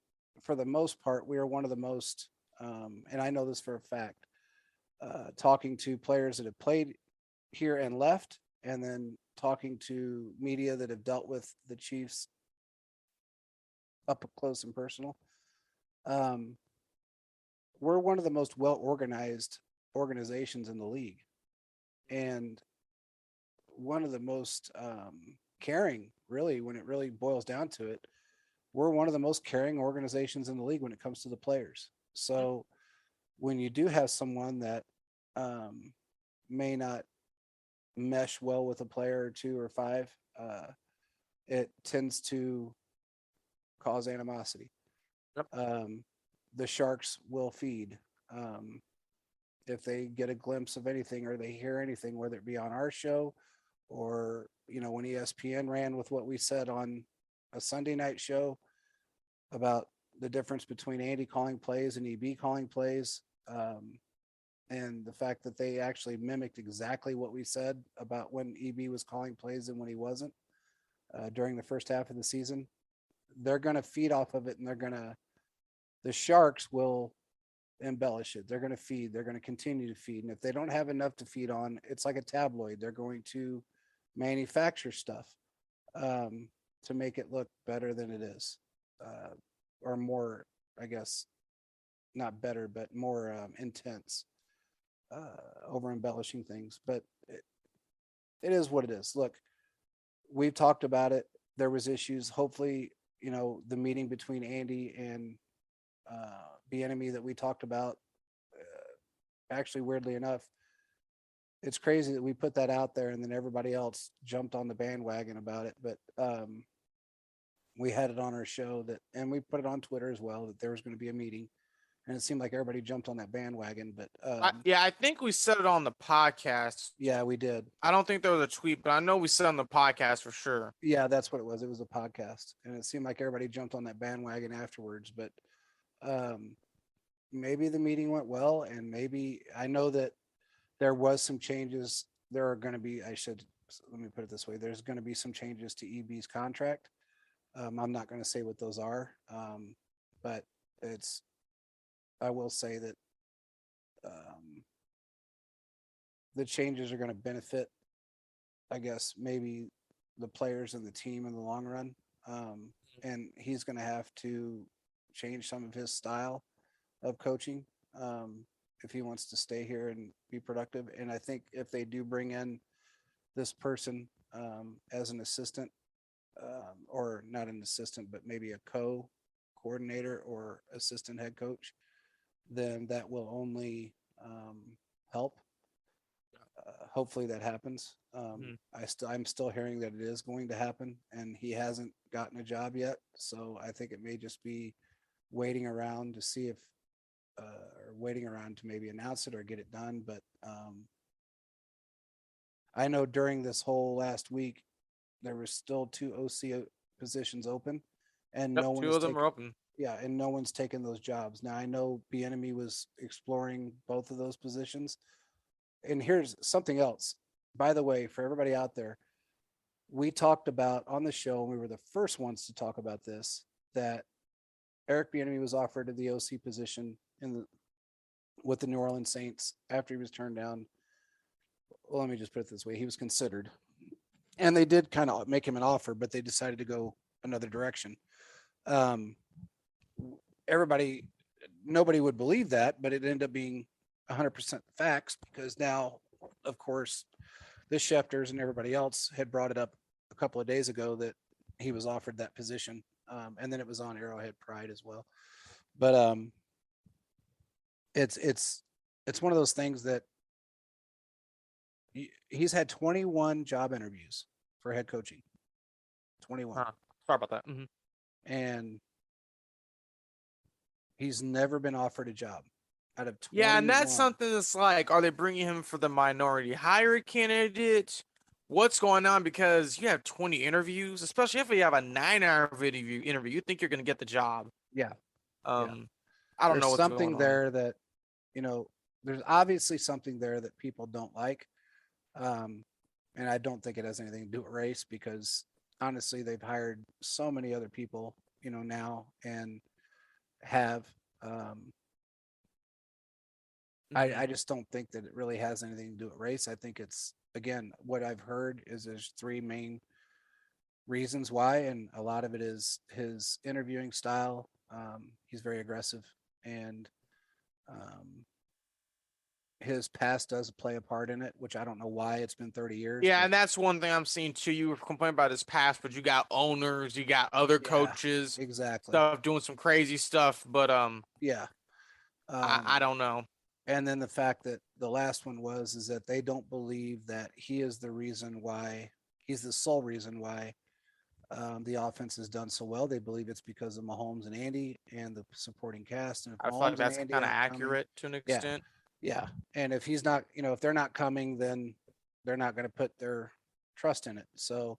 for the most part, we are one of the most, and I know this for a fact. Talking to players that have played here and left, and then talking to media that have dealt with the Chiefs up close and personal. Um, we're one of the most well organized organizations in the league, and one of the most caring, really, when it really boils down to it. We're one of the most caring organizations in the league when it comes to the players. So when you do have someone that um, may not mesh well with a player or two or five, it tends to cause animosity. Yep. The sharks will feed. If they get a glimpse of anything or they hear anything, whether it be on our show or, when ESPN ran with what we said on a Sunday night show about the difference between Andy calling plays and EB calling plays. And the fact that they actually mimicked exactly what we said about when EB was calling plays and when he wasn't during the first half of the season. They're going to feed off of it, and the Sharks will embellish it. They're going to continue to feed. And if they don't have enough to feed on, it's like a tabloid. They're going to manufacture stuff to make it look better than it is, or more, I guess, not better, but more intense, over embellishing things. But it is what it is. Look, we've talked about it. There was issues. Hopefully, the meeting between Andy and Bieniemy that we talked about, actually, weirdly enough, it's crazy that we put that out there and then everybody else jumped on the bandwagon about it. But we had it on our show and we put it on Twitter as well, that there was going to be a meeting, and it seemed like everybody jumped on that bandwagon. But I think we said it on the podcast. Yeah, we did. I don't think there was a tweet, but I know we said on the podcast for sure. Yeah, that's what it was. It was a podcast, and it seemed like everybody jumped on that bandwagon afterwards. But maybe the meeting went well, and maybe, I know that there was some changes. There are going to be, let me put it this way. There's going to be some changes to EB's contract. I'm not going to say what those are, but I will say that the changes are going to benefit, I guess, maybe the players and the team in the long run. And he's going to have to change some of his style of coaching if he wants to stay here and be productive. And I think if they do bring in this person as an assistant, or not an assistant, but maybe a coordinator or assistant head coach, then that will only help. Hopefully that happens. I'm still hearing that it is going to happen, and he hasn't gotten a job yet. So I think it may just be waiting around to see if, or waiting around to maybe announce it or get it done. But I know during this whole last week, there was still 2 OC positions open, and no one. 2 of them are open. Yeah, and no one's taken those jobs. Now, I know Bieniemy was exploring both of those positions. And here's something else. By the way, for everybody out there, we talked about on the show, and we were the first ones to talk about this, that Eric Bieniemy was offered the OC position with the New Orleans Saints after he was turned down. Well, let me just put it this way. He was considered. And they did kind of make him an offer, but they decided to go another direction. Nobody would believe that, but it ended up being 100% facts, because now, of course, the Schefters and everybody else had brought it up a couple of days ago that he was offered that position. And then it was on Arrowhead Pride as well. But it's one of those things that he's had 21 job interviews for head coaching. 21. Sorry about that. Mm-hmm. And he's never been offered a job out of 21. Yeah, and that's something that's like, are they bringing him for the minority hire candidate? What's going on? Because you have 20 interviews, especially if you have a 9-hour interview. You think you're going to get the job? Yeah. I don't know what's something going there on. that, there's obviously something there that people don't like. And I don't think it has anything to do with race, because honestly, they've hired so many other people, now, and have. I just don't think that it really has anything to do with race. I think it's, again, what I've heard is there's 3 main reasons why, and a lot of it is his interviewing style. He's very aggressive, and his past does play a part in it, which I don't know why. It's been 30 years. Yeah, and that's one thing I'm seeing too. You were complaining about his past, but you got owners, you got other coaches, exactly, stuff doing some crazy stuff. But yeah, I don't know. And then the fact that the last one is that they don't believe that he is the reason why, he's the sole reason why the offense has done so well. They believe it's because of Mahomes and Andy and the supporting cast. And I feel like that's kind of accurate to an extent. Yeah. And if he's not, if they're not coming, then they're not going to put their trust in it. So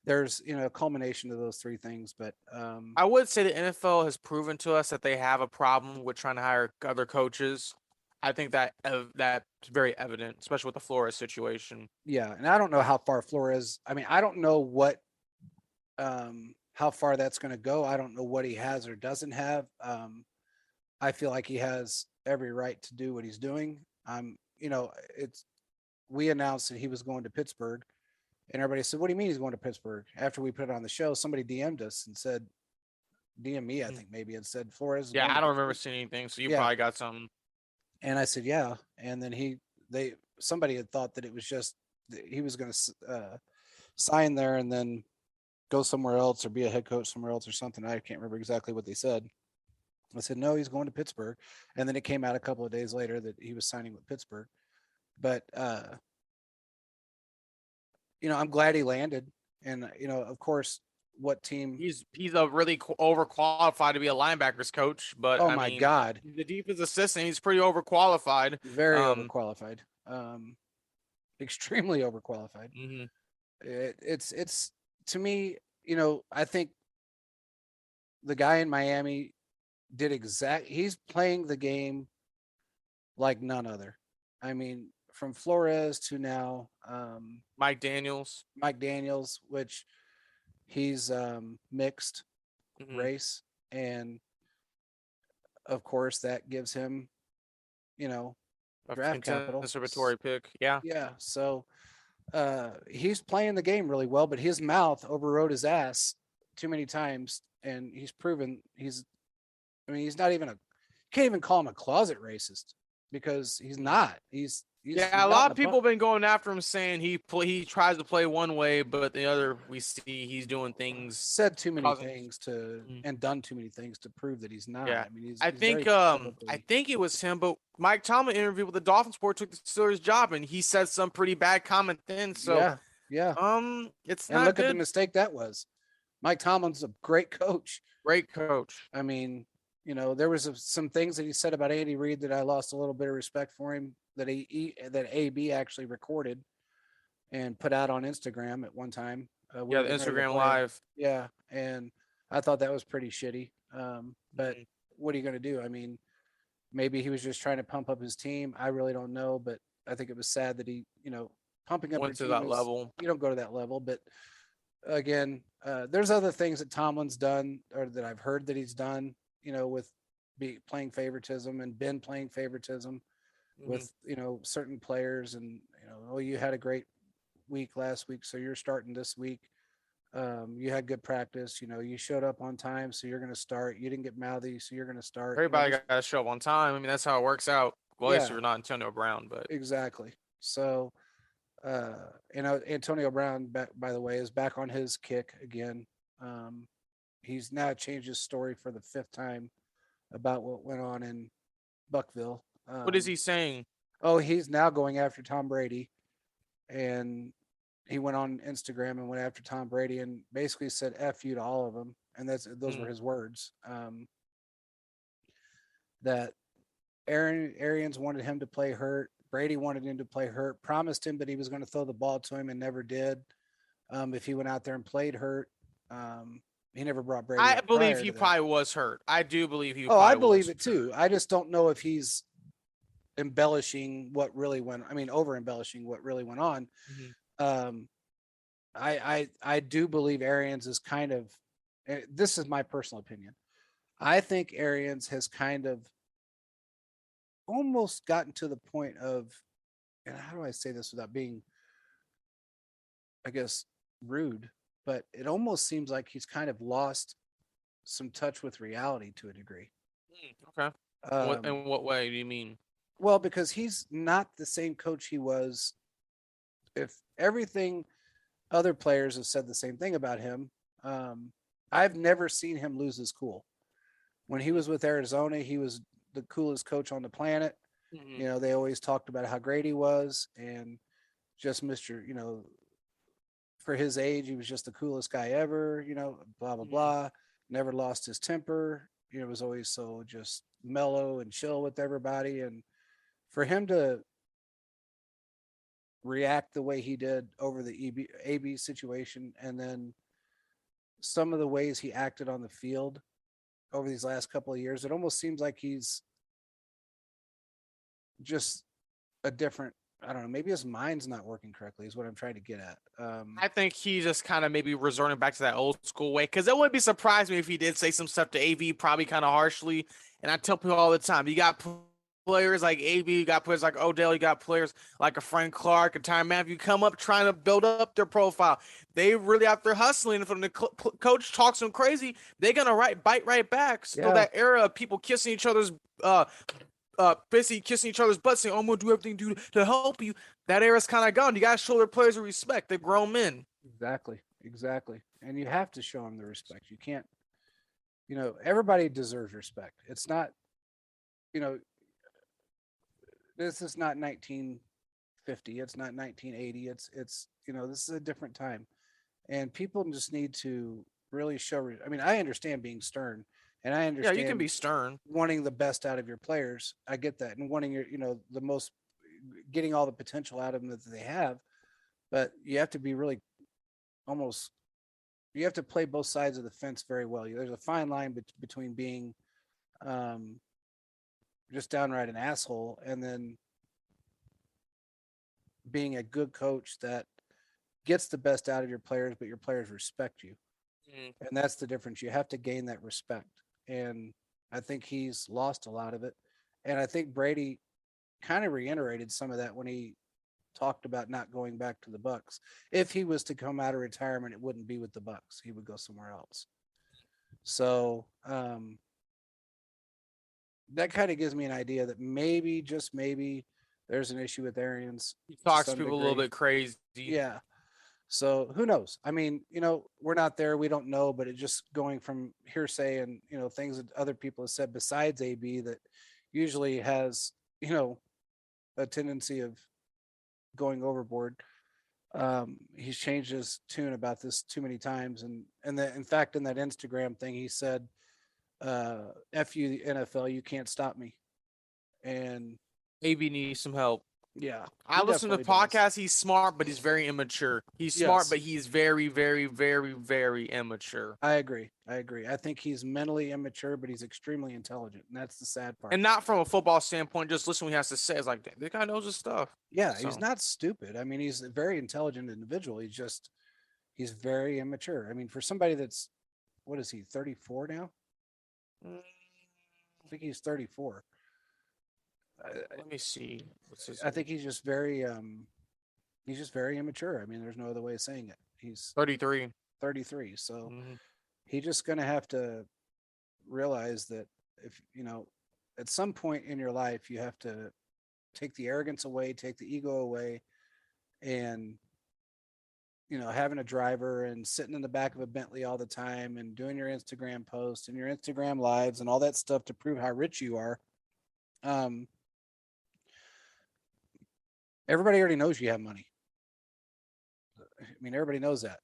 there's a culmination of those three things. But I would say the NFL has proven to us that they have a problem with trying to hire other coaches. I think that that's very evident, especially with the Flores situation. yeah, and I don't know how far Flores. I mean, I don't know what how far that's going to go. I don't know what he has or doesn't have. I feel like he has every right to do what he's doing. It's we announced that he was going to Pittsburgh, and everybody said, "What do you mean he's going to Pittsburgh?" After we put it on the show, somebody DM'd us and said, DM me, I think maybe, and said Flores is Yeah, going I to don't remember Pittsburgh. seeing anything, so you Yeah, probably got something. and I said, "Yeah," and then somebody had thought that it was just he was going to sign there and then go somewhere else or be a head coach somewhere else or something. I can't remember exactly what they said. I said, no, he's going to Pittsburgh. And then it came out a couple of days later that he was signing with Pittsburgh. But, I'm glad he landed. And, of course, what team? He's a really overqualified to be a linebackers coach, but Oh, I my mean, God. the defense assistant, he's pretty overqualified. Very overqualified. Extremely overqualified. Mm-hmm. It's to me, I think the guy in Miami he's playing the game like none other. I mean, from Flores to now Mike Daniels, which he's mixed race, and of course that gives him, draft capital, conservatory pick. Yeah, yeah. So he's playing the game really well, but his mouth overrode his ass too many times, and he's proven he's not even can't even call him a closet racist because he's not. He's yeah. A lot of people have been going after him, saying he tries to play one way, but the other we see he's doing things. Said too many things and done too many things to prove that he's not. Yeah. I mean, I think it was him, but Mike Tomlin interviewed with the Dolphins before took the Steelers job, and he said some pretty bad comment then. So yeah. It's and not look good. At the mistake that was. Mike Tomlin's a great coach. Great coach. I mean, there was some things that he said about Andy Reid that I lost a little bit of respect for him that that AB actually recorded and put out on Instagram at one time. The Instagram Live. Yeah, and I thought that was pretty shitty. But what are you going to do? I mean, maybe he was just trying to pump up his team. I really don't know, but I think it was sad that he, pumping up went to your that team level. You don't go to that level, but again, there's other things that Tomlin's done or that I've heard that he's done, with playing favoritism and been playing favoritism with, certain players and, you had a great week last week, so you're starting this week. You had good practice, you showed up on time, so you're going to start. You didn't get mouthy, so you're going to start. Everybody got to show up on time. I mean, that's how it works out. Well, at least you're not Antonio Brown, but exactly. So, Antonio Brown, by the way, is back on his kick again. He's now changed his story for the 5th time about what went on in Buckville. What is he saying? Oh, he's now going after Tom Brady, and he went on Instagram and went after Tom Brady and basically said "F you" to all of them, and those were his words. That Arians wanted him to play hurt. Brady wanted him to play hurt. Promised him that he was going to throw the ball to him and never did. If he went out there and played hurt, he never brought Brady. I believe he probably was hurt. I do believe he. I believe it too. I just don't know if he's embellishing what really went. I mean, over embellishing what really went on. I do believe Arians is kind of. This is my personal opinion. I think Arians has kind of almost gotten to the point of, and how do I say this without being, I guess, rude, but it almost seems like he's kind of lost some touch with reality to a degree. Okay. In what way do you mean? Well, because he's not the same coach he was. If everything, other players have said the same thing about him. I've never seen him lose his cool. When he was with Arizona, he was the coolest coach on the planet. They always talked about how great he was and just Mr. For his age, he was just the coolest guy ever, blah, blah, blah. Never lost his temper. Was always so just mellow and chill with everybody. And for him to react the way he did over the AB situation, and then some of the ways he acted on the field over these last couple of years, it almost seems like he's just a different. I don't know. Maybe his mind's not working correctly. Is what I'm trying to get at. I think he just kind of maybe resorting back to that old school way, because it wouldn't be surprised me if he did say some stuff to AV, probably kind of harshly. And I tell people all the time, you got players like AV, you got players like Odell, you got players like a Frank Clark, a Tyrann Matthew, come up trying to build up their profile. They really out there hustling. If the coach talks them crazy, they're gonna bite right back. So that era of people kissing each other's basically kissing each other's butts, saying, "Oh, I'm gonna do everything to help you." That era's kind of gone. You gotta show their players the respect. They're grown men. Exactly. And you have to show them the respect. You can't, everybody deserves respect. It's not, this is not 1950. It's not 1980. It's this is a different time, and people just need to really show. I mean, I understand being stern, and I understand. Yeah, you can be stern, wanting the best out of your players. I get that, and wanting the most, getting all the potential out of them that they have. But you have to be really, almost, you have to play both sides of the fence very well. There's a fine line between being just downright an asshole and then being a good coach that gets the best out of your players, but your players respect you. And that's the difference. You have to gain that respect. And I think he's lost a lot of it. And I think Brady kind of reiterated some of that when he talked about not going back to the Bucs. If he was to come out of retirement, it wouldn't be with the Bucs. He would go somewhere else. So that kind of gives me an idea that maybe, just maybe, there's an issue with Arians. He talks to people a little bit crazy. Yeah. So who knows? I mean, we're not there. We don't know, but it's just going from hearsay and, things that other people have said besides AB that usually has, a tendency of going overboard. He's changed his tune about this too many times. And in fact, in that Instagram thing, he said, F you, the NFL, you can't stop me. And AB needs some help. Yeah. I listen to the podcast. He's smart, but he's very immature. He's smart, but he's very, very, very, very immature. I agree. I think he's mentally immature, but he's extremely intelligent. And that's the sad part. And not from a football standpoint, just listen what he has to say. It's like, this guy knows his stuff. Yeah, so. He's not stupid. I mean, he's a very intelligent individual. He's very immature. I mean, for somebody that's, what is he, 34 now? I think he's 34. Let me see. I think he's just very immature. I mean, there's no other way of saying it. He's 33. 33. So he's just going to have to realize that if, at some point in your life, you have to take the arrogance away, take the ego away, and, having a driver and sitting in the back of a Bentley all the time and doing your Instagram posts and your Instagram lives and all that stuff to prove how rich you are. Everybody already knows you have money. I mean, everybody knows that.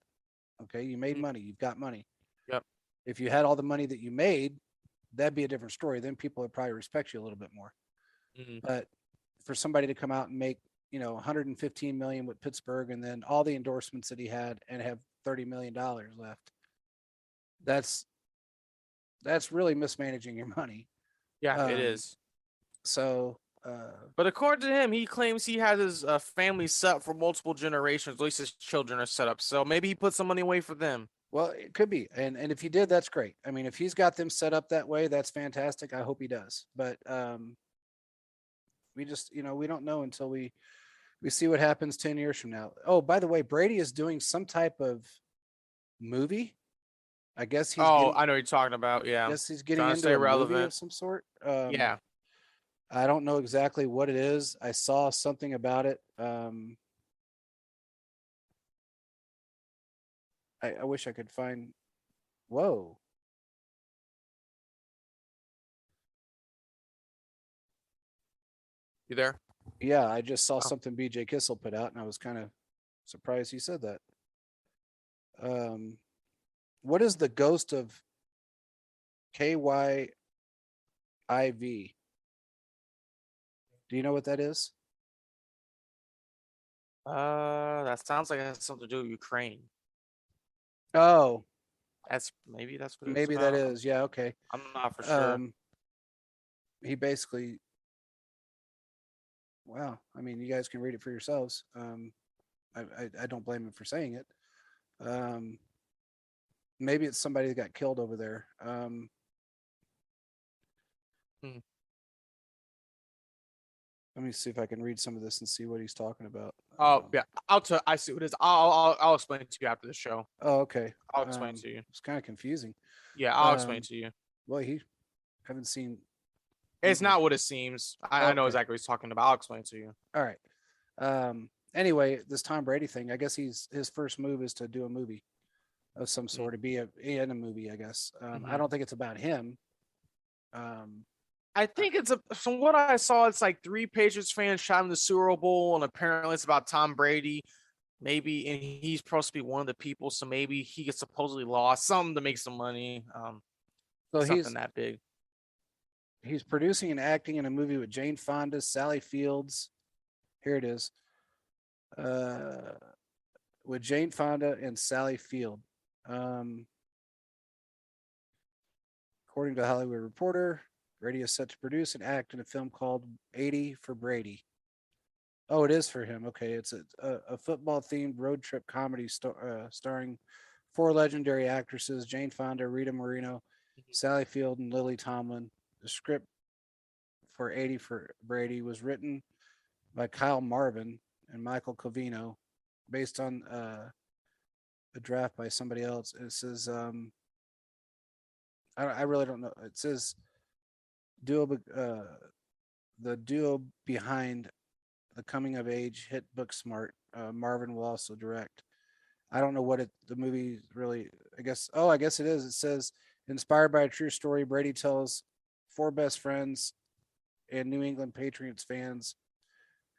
Okay. You made money. You've got money. Yep. If you had all the money that you made, that'd be a different story. Then people would probably respect you a little bit more. But for somebody to come out and make, 115 million with Pittsburgh and then all the endorsements that he had and have $30 million left, that's really mismanaging your money. Yeah, it is. So, but according to him, he claims he has his family set up for multiple generations. At least his children are set up. So maybe he put some money away for them. Well, it could be. And if he did, that's great. I mean, if he's got them set up that way, that's fantastic. I hope he does. But we just, we don't know until we see what happens 10 years from now. Oh, by the way, Brady is doing some type of movie. I guess he's I know what you're talking about. Yeah. I guess he's getting into a movie of some sort. Yeah. I don't know exactly what it is. I saw something about it. I wish I could find. Whoa. You there? Yeah, I just saw something BJ Kissel put out, and I was kind of surprised he said that. What is the ghost of KYIV? Do you know what that is? That sounds like it has something to do with Ukraine. Oh, That's what it's maybe that about. is. Yeah, okay. I'm not for sure. He basically, wow. I mean, you guys can read it for yourselves. I don't blame him for saying it. Um, maybe it's somebody that got killed over there. Hmm. Let me see if I can read some of this and see what he's talking about. Oh yeah, I see what it is. I'll explain it to you after the show. Oh, okay. I'll explain it to you. It's kind of confusing. Yeah, I'll explain it to you. Well, he haven't seen. It's not what it seems. I know exactly what he's talking about. I'll explain it to you. All right. Anyway, this Tom Brady thing. I guess his first move is to do a movie of some sort, to be in a movie. I guess. I don't think it's about him. I think from what I saw, it's like 3 Patriots fans shot in the Super Bowl, and apparently it's about Tom Brady. Maybe, and he's supposed to be one of the people, so maybe he gets supposedly lost something to make some money. So something that big. He's producing and acting in a movie with Jane Fonda, Sally Fields. Here it is. With Jane Fonda and Sally Field. According to Hollywood Reporter, Brady is set to produce and act in a film called 80 for Brady. Oh, it is for him. Okay, it's a football-themed road trip comedy starring 4 legendary actresses: Jane Fonda, Rita Moreno, Sally Field, and Lily Tomlin. The script for 80 for Brady was written by Kyle Marvin and Michael Covino, based on a draft by somebody else. It says, I really don't know. It says the duo behind the coming of age hit Booksmart. Marvin will also direct. I don't know what the movie really. I guess it is. It says inspired by a true story. Brady tells 4 best friends and New England Patriots fans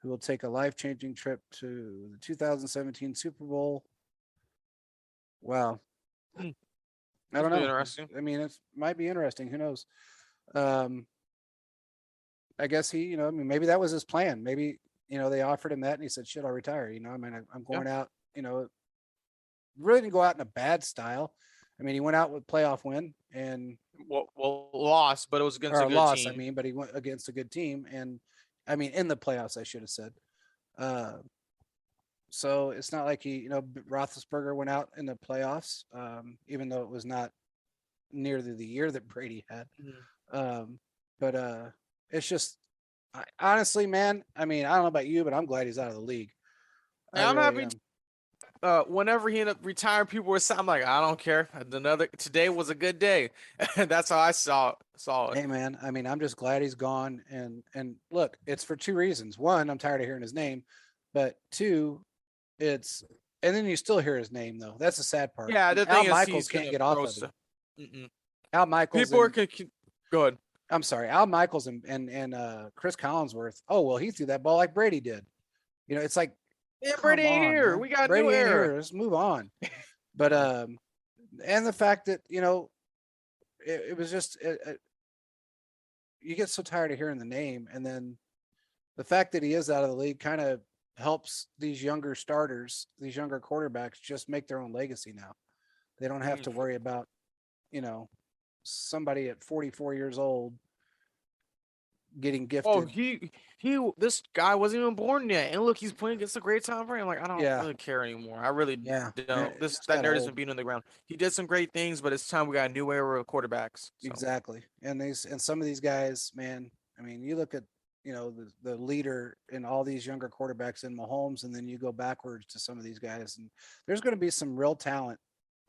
who will take a life-changing trip to the 2017 Super Bowl. Wow. I don't know. Interesting. I mean, it might be interesting. Who knows? I guess maybe that was his plan. Maybe, they offered him that and he said, shit, I'll retire. I mean, I'm going out, really didn't go out in a bad style. I mean, he went out with playoff win and lost, but it was against a good team. I mean, but he went against a good team, and I mean, in the playoffs, I should have said. So it's not like Roethlisberger went out in the playoffs, even though it was not nearly the year that Brady had. But it's just, honestly, man. I mean, I don't know about you, but I'm glad he's out of the league. I'm happy. Whenever he ended up retiring, people were saying, I'm like, I don't care. Today was a good day. That's how I saw it. Hey, man. I mean, I'm just glad he's gone. And look, it's for 2 reasons. 1, I'm tired of hearing his name, but 2, and then you still hear his name though. That's the sad part. Yeah, the Al thing Michaels is can't get off of it. Al Michaels. People can go ahead. I'm sorry, Al Michaels and Chris Collinsworth. Oh well, he threw that ball like Brady did. It's like, yeah, Brady ain't here. Man. We got Brady a new era. Here. Let's move on. But and the fact that it was just you get so tired of hearing the name, and then the fact that he is out of the league kind of helps these younger starters, these younger quarterbacks, just make their own legacy now. They don't have to worry about, somebody at 44 years old getting gifted. Oh, this guy wasn't even born yet, and look, he's playing against a great Tom Brady. I'm like, I don't really care anymore. I really don't. That nerd isn't being on the ground. He did some great things, but it's time we got a new era of quarterbacks. So. Exactly, and some of these guys, man. I mean, you look at the leader in all these younger quarterbacks in Mahomes, and then you go backwards to some of these guys, and there's going to be some real talent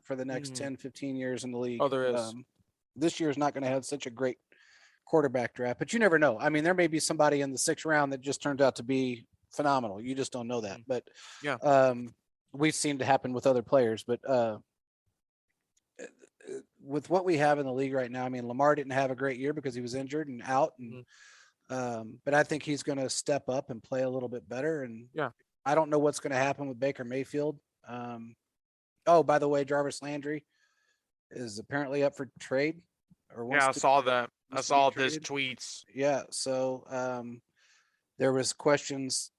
for the next 10, 15 years in the league. Oh, there is. This year is not going to have such a great quarterback draft, but you never know. I mean, there may be somebody in the 6th round that just turns out to be phenomenal. You just don't know that. But we've seen it happen with other players. But with what we have in the league right now, I mean, Lamar didn't have a great year because he was injured and out, and but I think he's going to step up and play a little bit better. And I don't know what's going to happen with Baker Mayfield. Oh, by the way, Jarvis Landry is apparently up for trade. I saw that. I saw his tweets. Yeah. So there was questions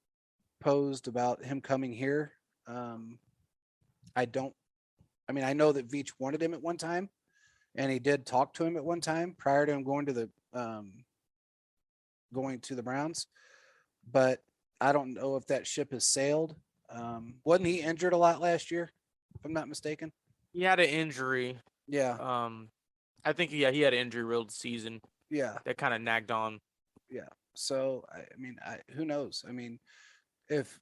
posed about him coming here. Um, I don't. I mean, I know that Veach wanted him at one time, and he did talk to him at one time prior to him going to the Browns. But I don't know if that ship has sailed. Wasn't he injured a lot last year, if I'm not mistaken? He had an injury. Yeah, I think he had an injury riddled season yeah, that kind of nagged on. yeah. So who knows? I mean, if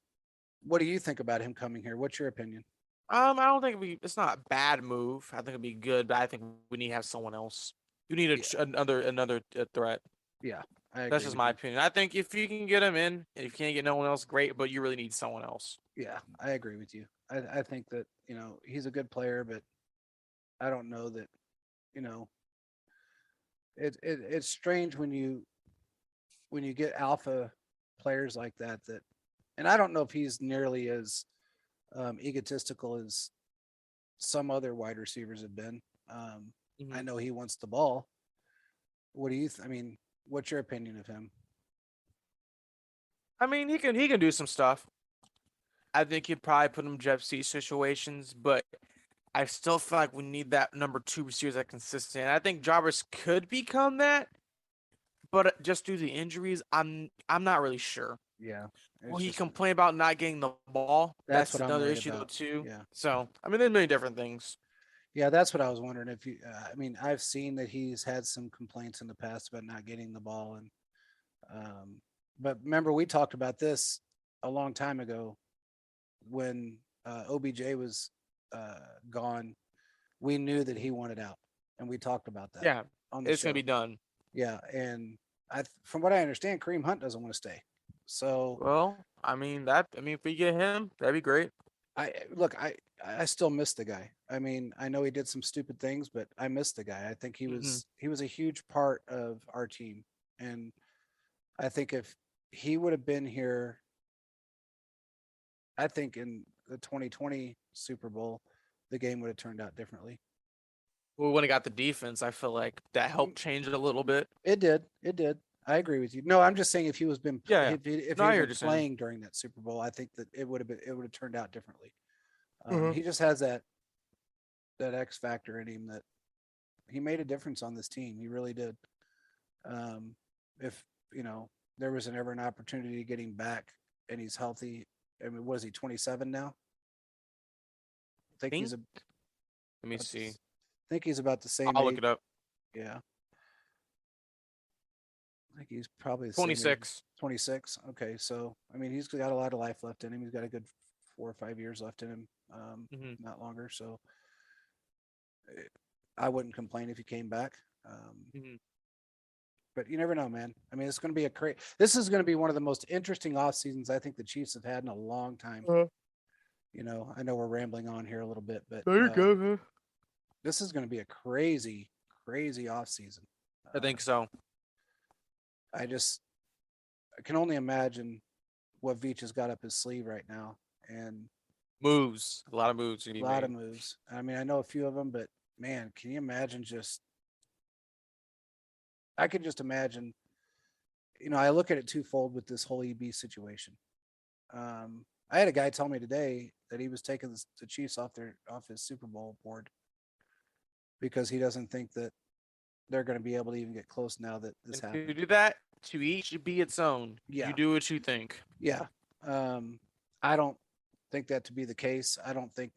what do you think about him coming here? What's your opinion? I don't think it's not a bad move. I think it'd be good, but I think we need to have someone else. You need Yeah, another threat. yeah, I That's agree just with my you. opinion. I think if you can get him in, and if you can't get no one else, great. But you really need someone else. Yeah, I agree with you. I think that he's a good player, but I don't know that you know it's strange when you get alpha players like that and I don't know if he's nearly as egotistical as some other wide receivers have been. I Mm-hmm. know he wants the ball. What do you? I mean, what's your opinion of him? I mean, he can do some stuff. I think you'd probably put him in Jeff C situations, but I still feel like we need that number two receiver that consistent. And I think Jarvis could become that, but just due to the injuries, I'm not really sure. Yeah, Will it's he just complain about not getting the ball? that's That's what I'm another worried issue though about. too. Yeah, So I mean, there's many different things. yeah, that's what I was wondering if you. I mean, I've seen that he's had some complaints in the past about not getting the ball, and um, but remember we talked about this a long time ago when OBJ was gone. We knew that he wanted out, and we talked about that Yeah, on the it's gonna show. be done. Yeah, and from what I understand, Kareem Hunt doesn't want to stay. So Well, I mean, if we get him, that'd be great. I still miss the guy. I mean, I know he did some stupid things, but I miss the guy. I think Hmm he was a huge part of our team, and I think if he would have been here, I think in the 2020 Super Bowl, the game would have turned out differently. Well, when he got the defense, I feel like that Mm, helped change it a little bit. It did. It did. I agree with you. No, I'm just saying if he was been Yeah, yeah. if No, he I had hear been what you're saying. playing during that Super Bowl, I think that it would have turned out differently. Hmm He just has that X factor in him that he made a difference on this team. He really did. If there was ever an opportunity to get him back and he's healthy, I mean, what is he 27 now? I think Think. he's a Let me see. I think he's about the same I'll look age. it up. Yeah, I think he's probably the same age. 26. 26. Okay, so I mean, he's got a lot of life left in him. He's got a good 4 or 5 years left in him, Hmm not longer. So I wouldn't complain if he came back. hmm But you never know, man. I mean, it's going to be this is going to be one of the most interesting off seasons I think the Chiefs have had in a long time. I know we're rambling on here a little bit, but There you go, man. this is going to be a crazy, crazy off season. I think so. I just I can only imagine what Veach has got up his sleeve right now, and Moves. A lot of moves to a be lot of made. moves. I mean, I know a few of them, but man, can you imagine just? I could just imagine. I look at it twofold with this whole EB situation. I had a guy tell me today that he was taking the Chiefs off his Super Bowl board because he doesn't think that they're going to be able to even get close now that this And to happened. do that, to each be its own. You Yeah, do what you think. yeah. I don't think that to be the case. I don't think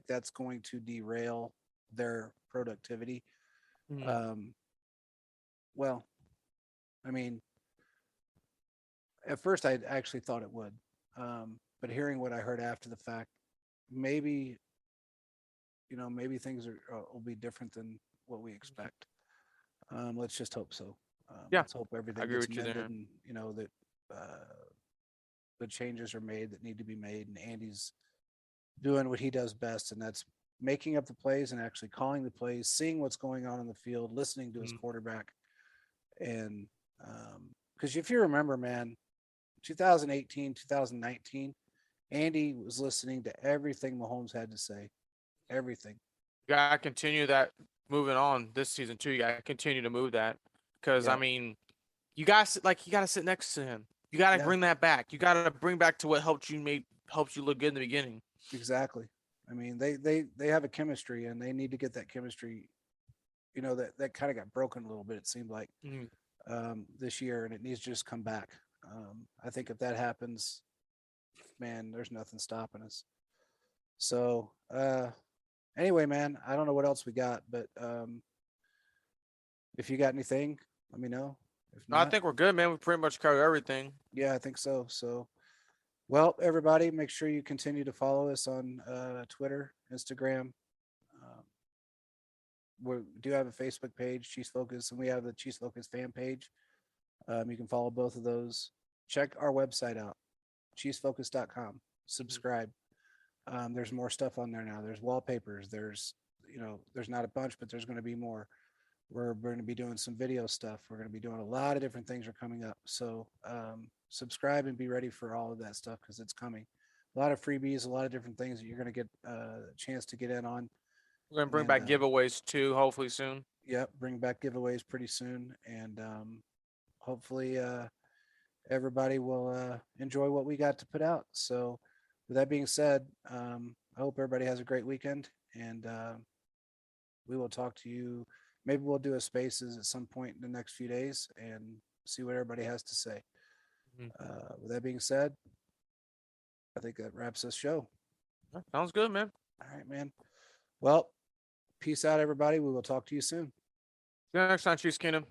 that's going to derail their productivity. Mhm. Um, well, I mean, at first I actually thought it would, but hearing what I heard after the fact, maybe maybe things will be different than what we expect. Let's just hope so. Yeah, Let's hope I everything agree gets with you mended there. and that the changes are made that need to be made, and Andy's doing what he does best, and that's making up the plays and actually calling the plays, seeing what's going on in the field, listening to his Mhm. quarterback, and because if you remember, man, 2018, 2019, Andy was listening to everything Mahomes had to say, everything. You gotta continue that moving on this season too. You gotta continue to move that because I Yeah, mean, you gotta sit next to him. You got to bring that back. You got to bring back to what helped you look good in the beginning. Exactly. I mean, they have a chemistry, and they need to get that chemistry. You know, that kind of got broken a little bit. It seemed like this year, and it needs to just come back. I think if that happens, man, there's nothing stopping us. So, anyway, man, I don't know what else we got, but if you got anything, let me know. If not, I think we're good, man. We pretty much covered everything. Yeah, I think so. So, well, everybody, make sure you continue to follow us on Twitter, Instagram. We do have a Facebook page, Chiefs Focus, and we have the Chiefs Focus fan page. You can follow both of those. Check our website out, chiefsfocus.com. Subscribe. There's more stuff on there now. There's wallpapers. There's not a bunch, but there's going to be more. We're going to be doing some video stuff. We're going to be doing a lot of different things are coming up. So subscribe and be ready for all of that stuff because it's coming. A lot of freebies, a lot of different things that you're going to get a chance to get in on. We're going to bring back giveaways too, hopefully soon. Yep, bring back giveaways pretty soon. And hopefully everybody will enjoy what we got to put out. So with that being said, I hope everybody has a great weekend. And we will talk to you. Maybe we'll do a spaces at some point in the next few days and see what everybody has to say. With that being said, I think that wraps this show. Sounds good, man. All right, man. Well, peace out, everybody. We will talk to you soon. See you next time, Chiefs Kingdom.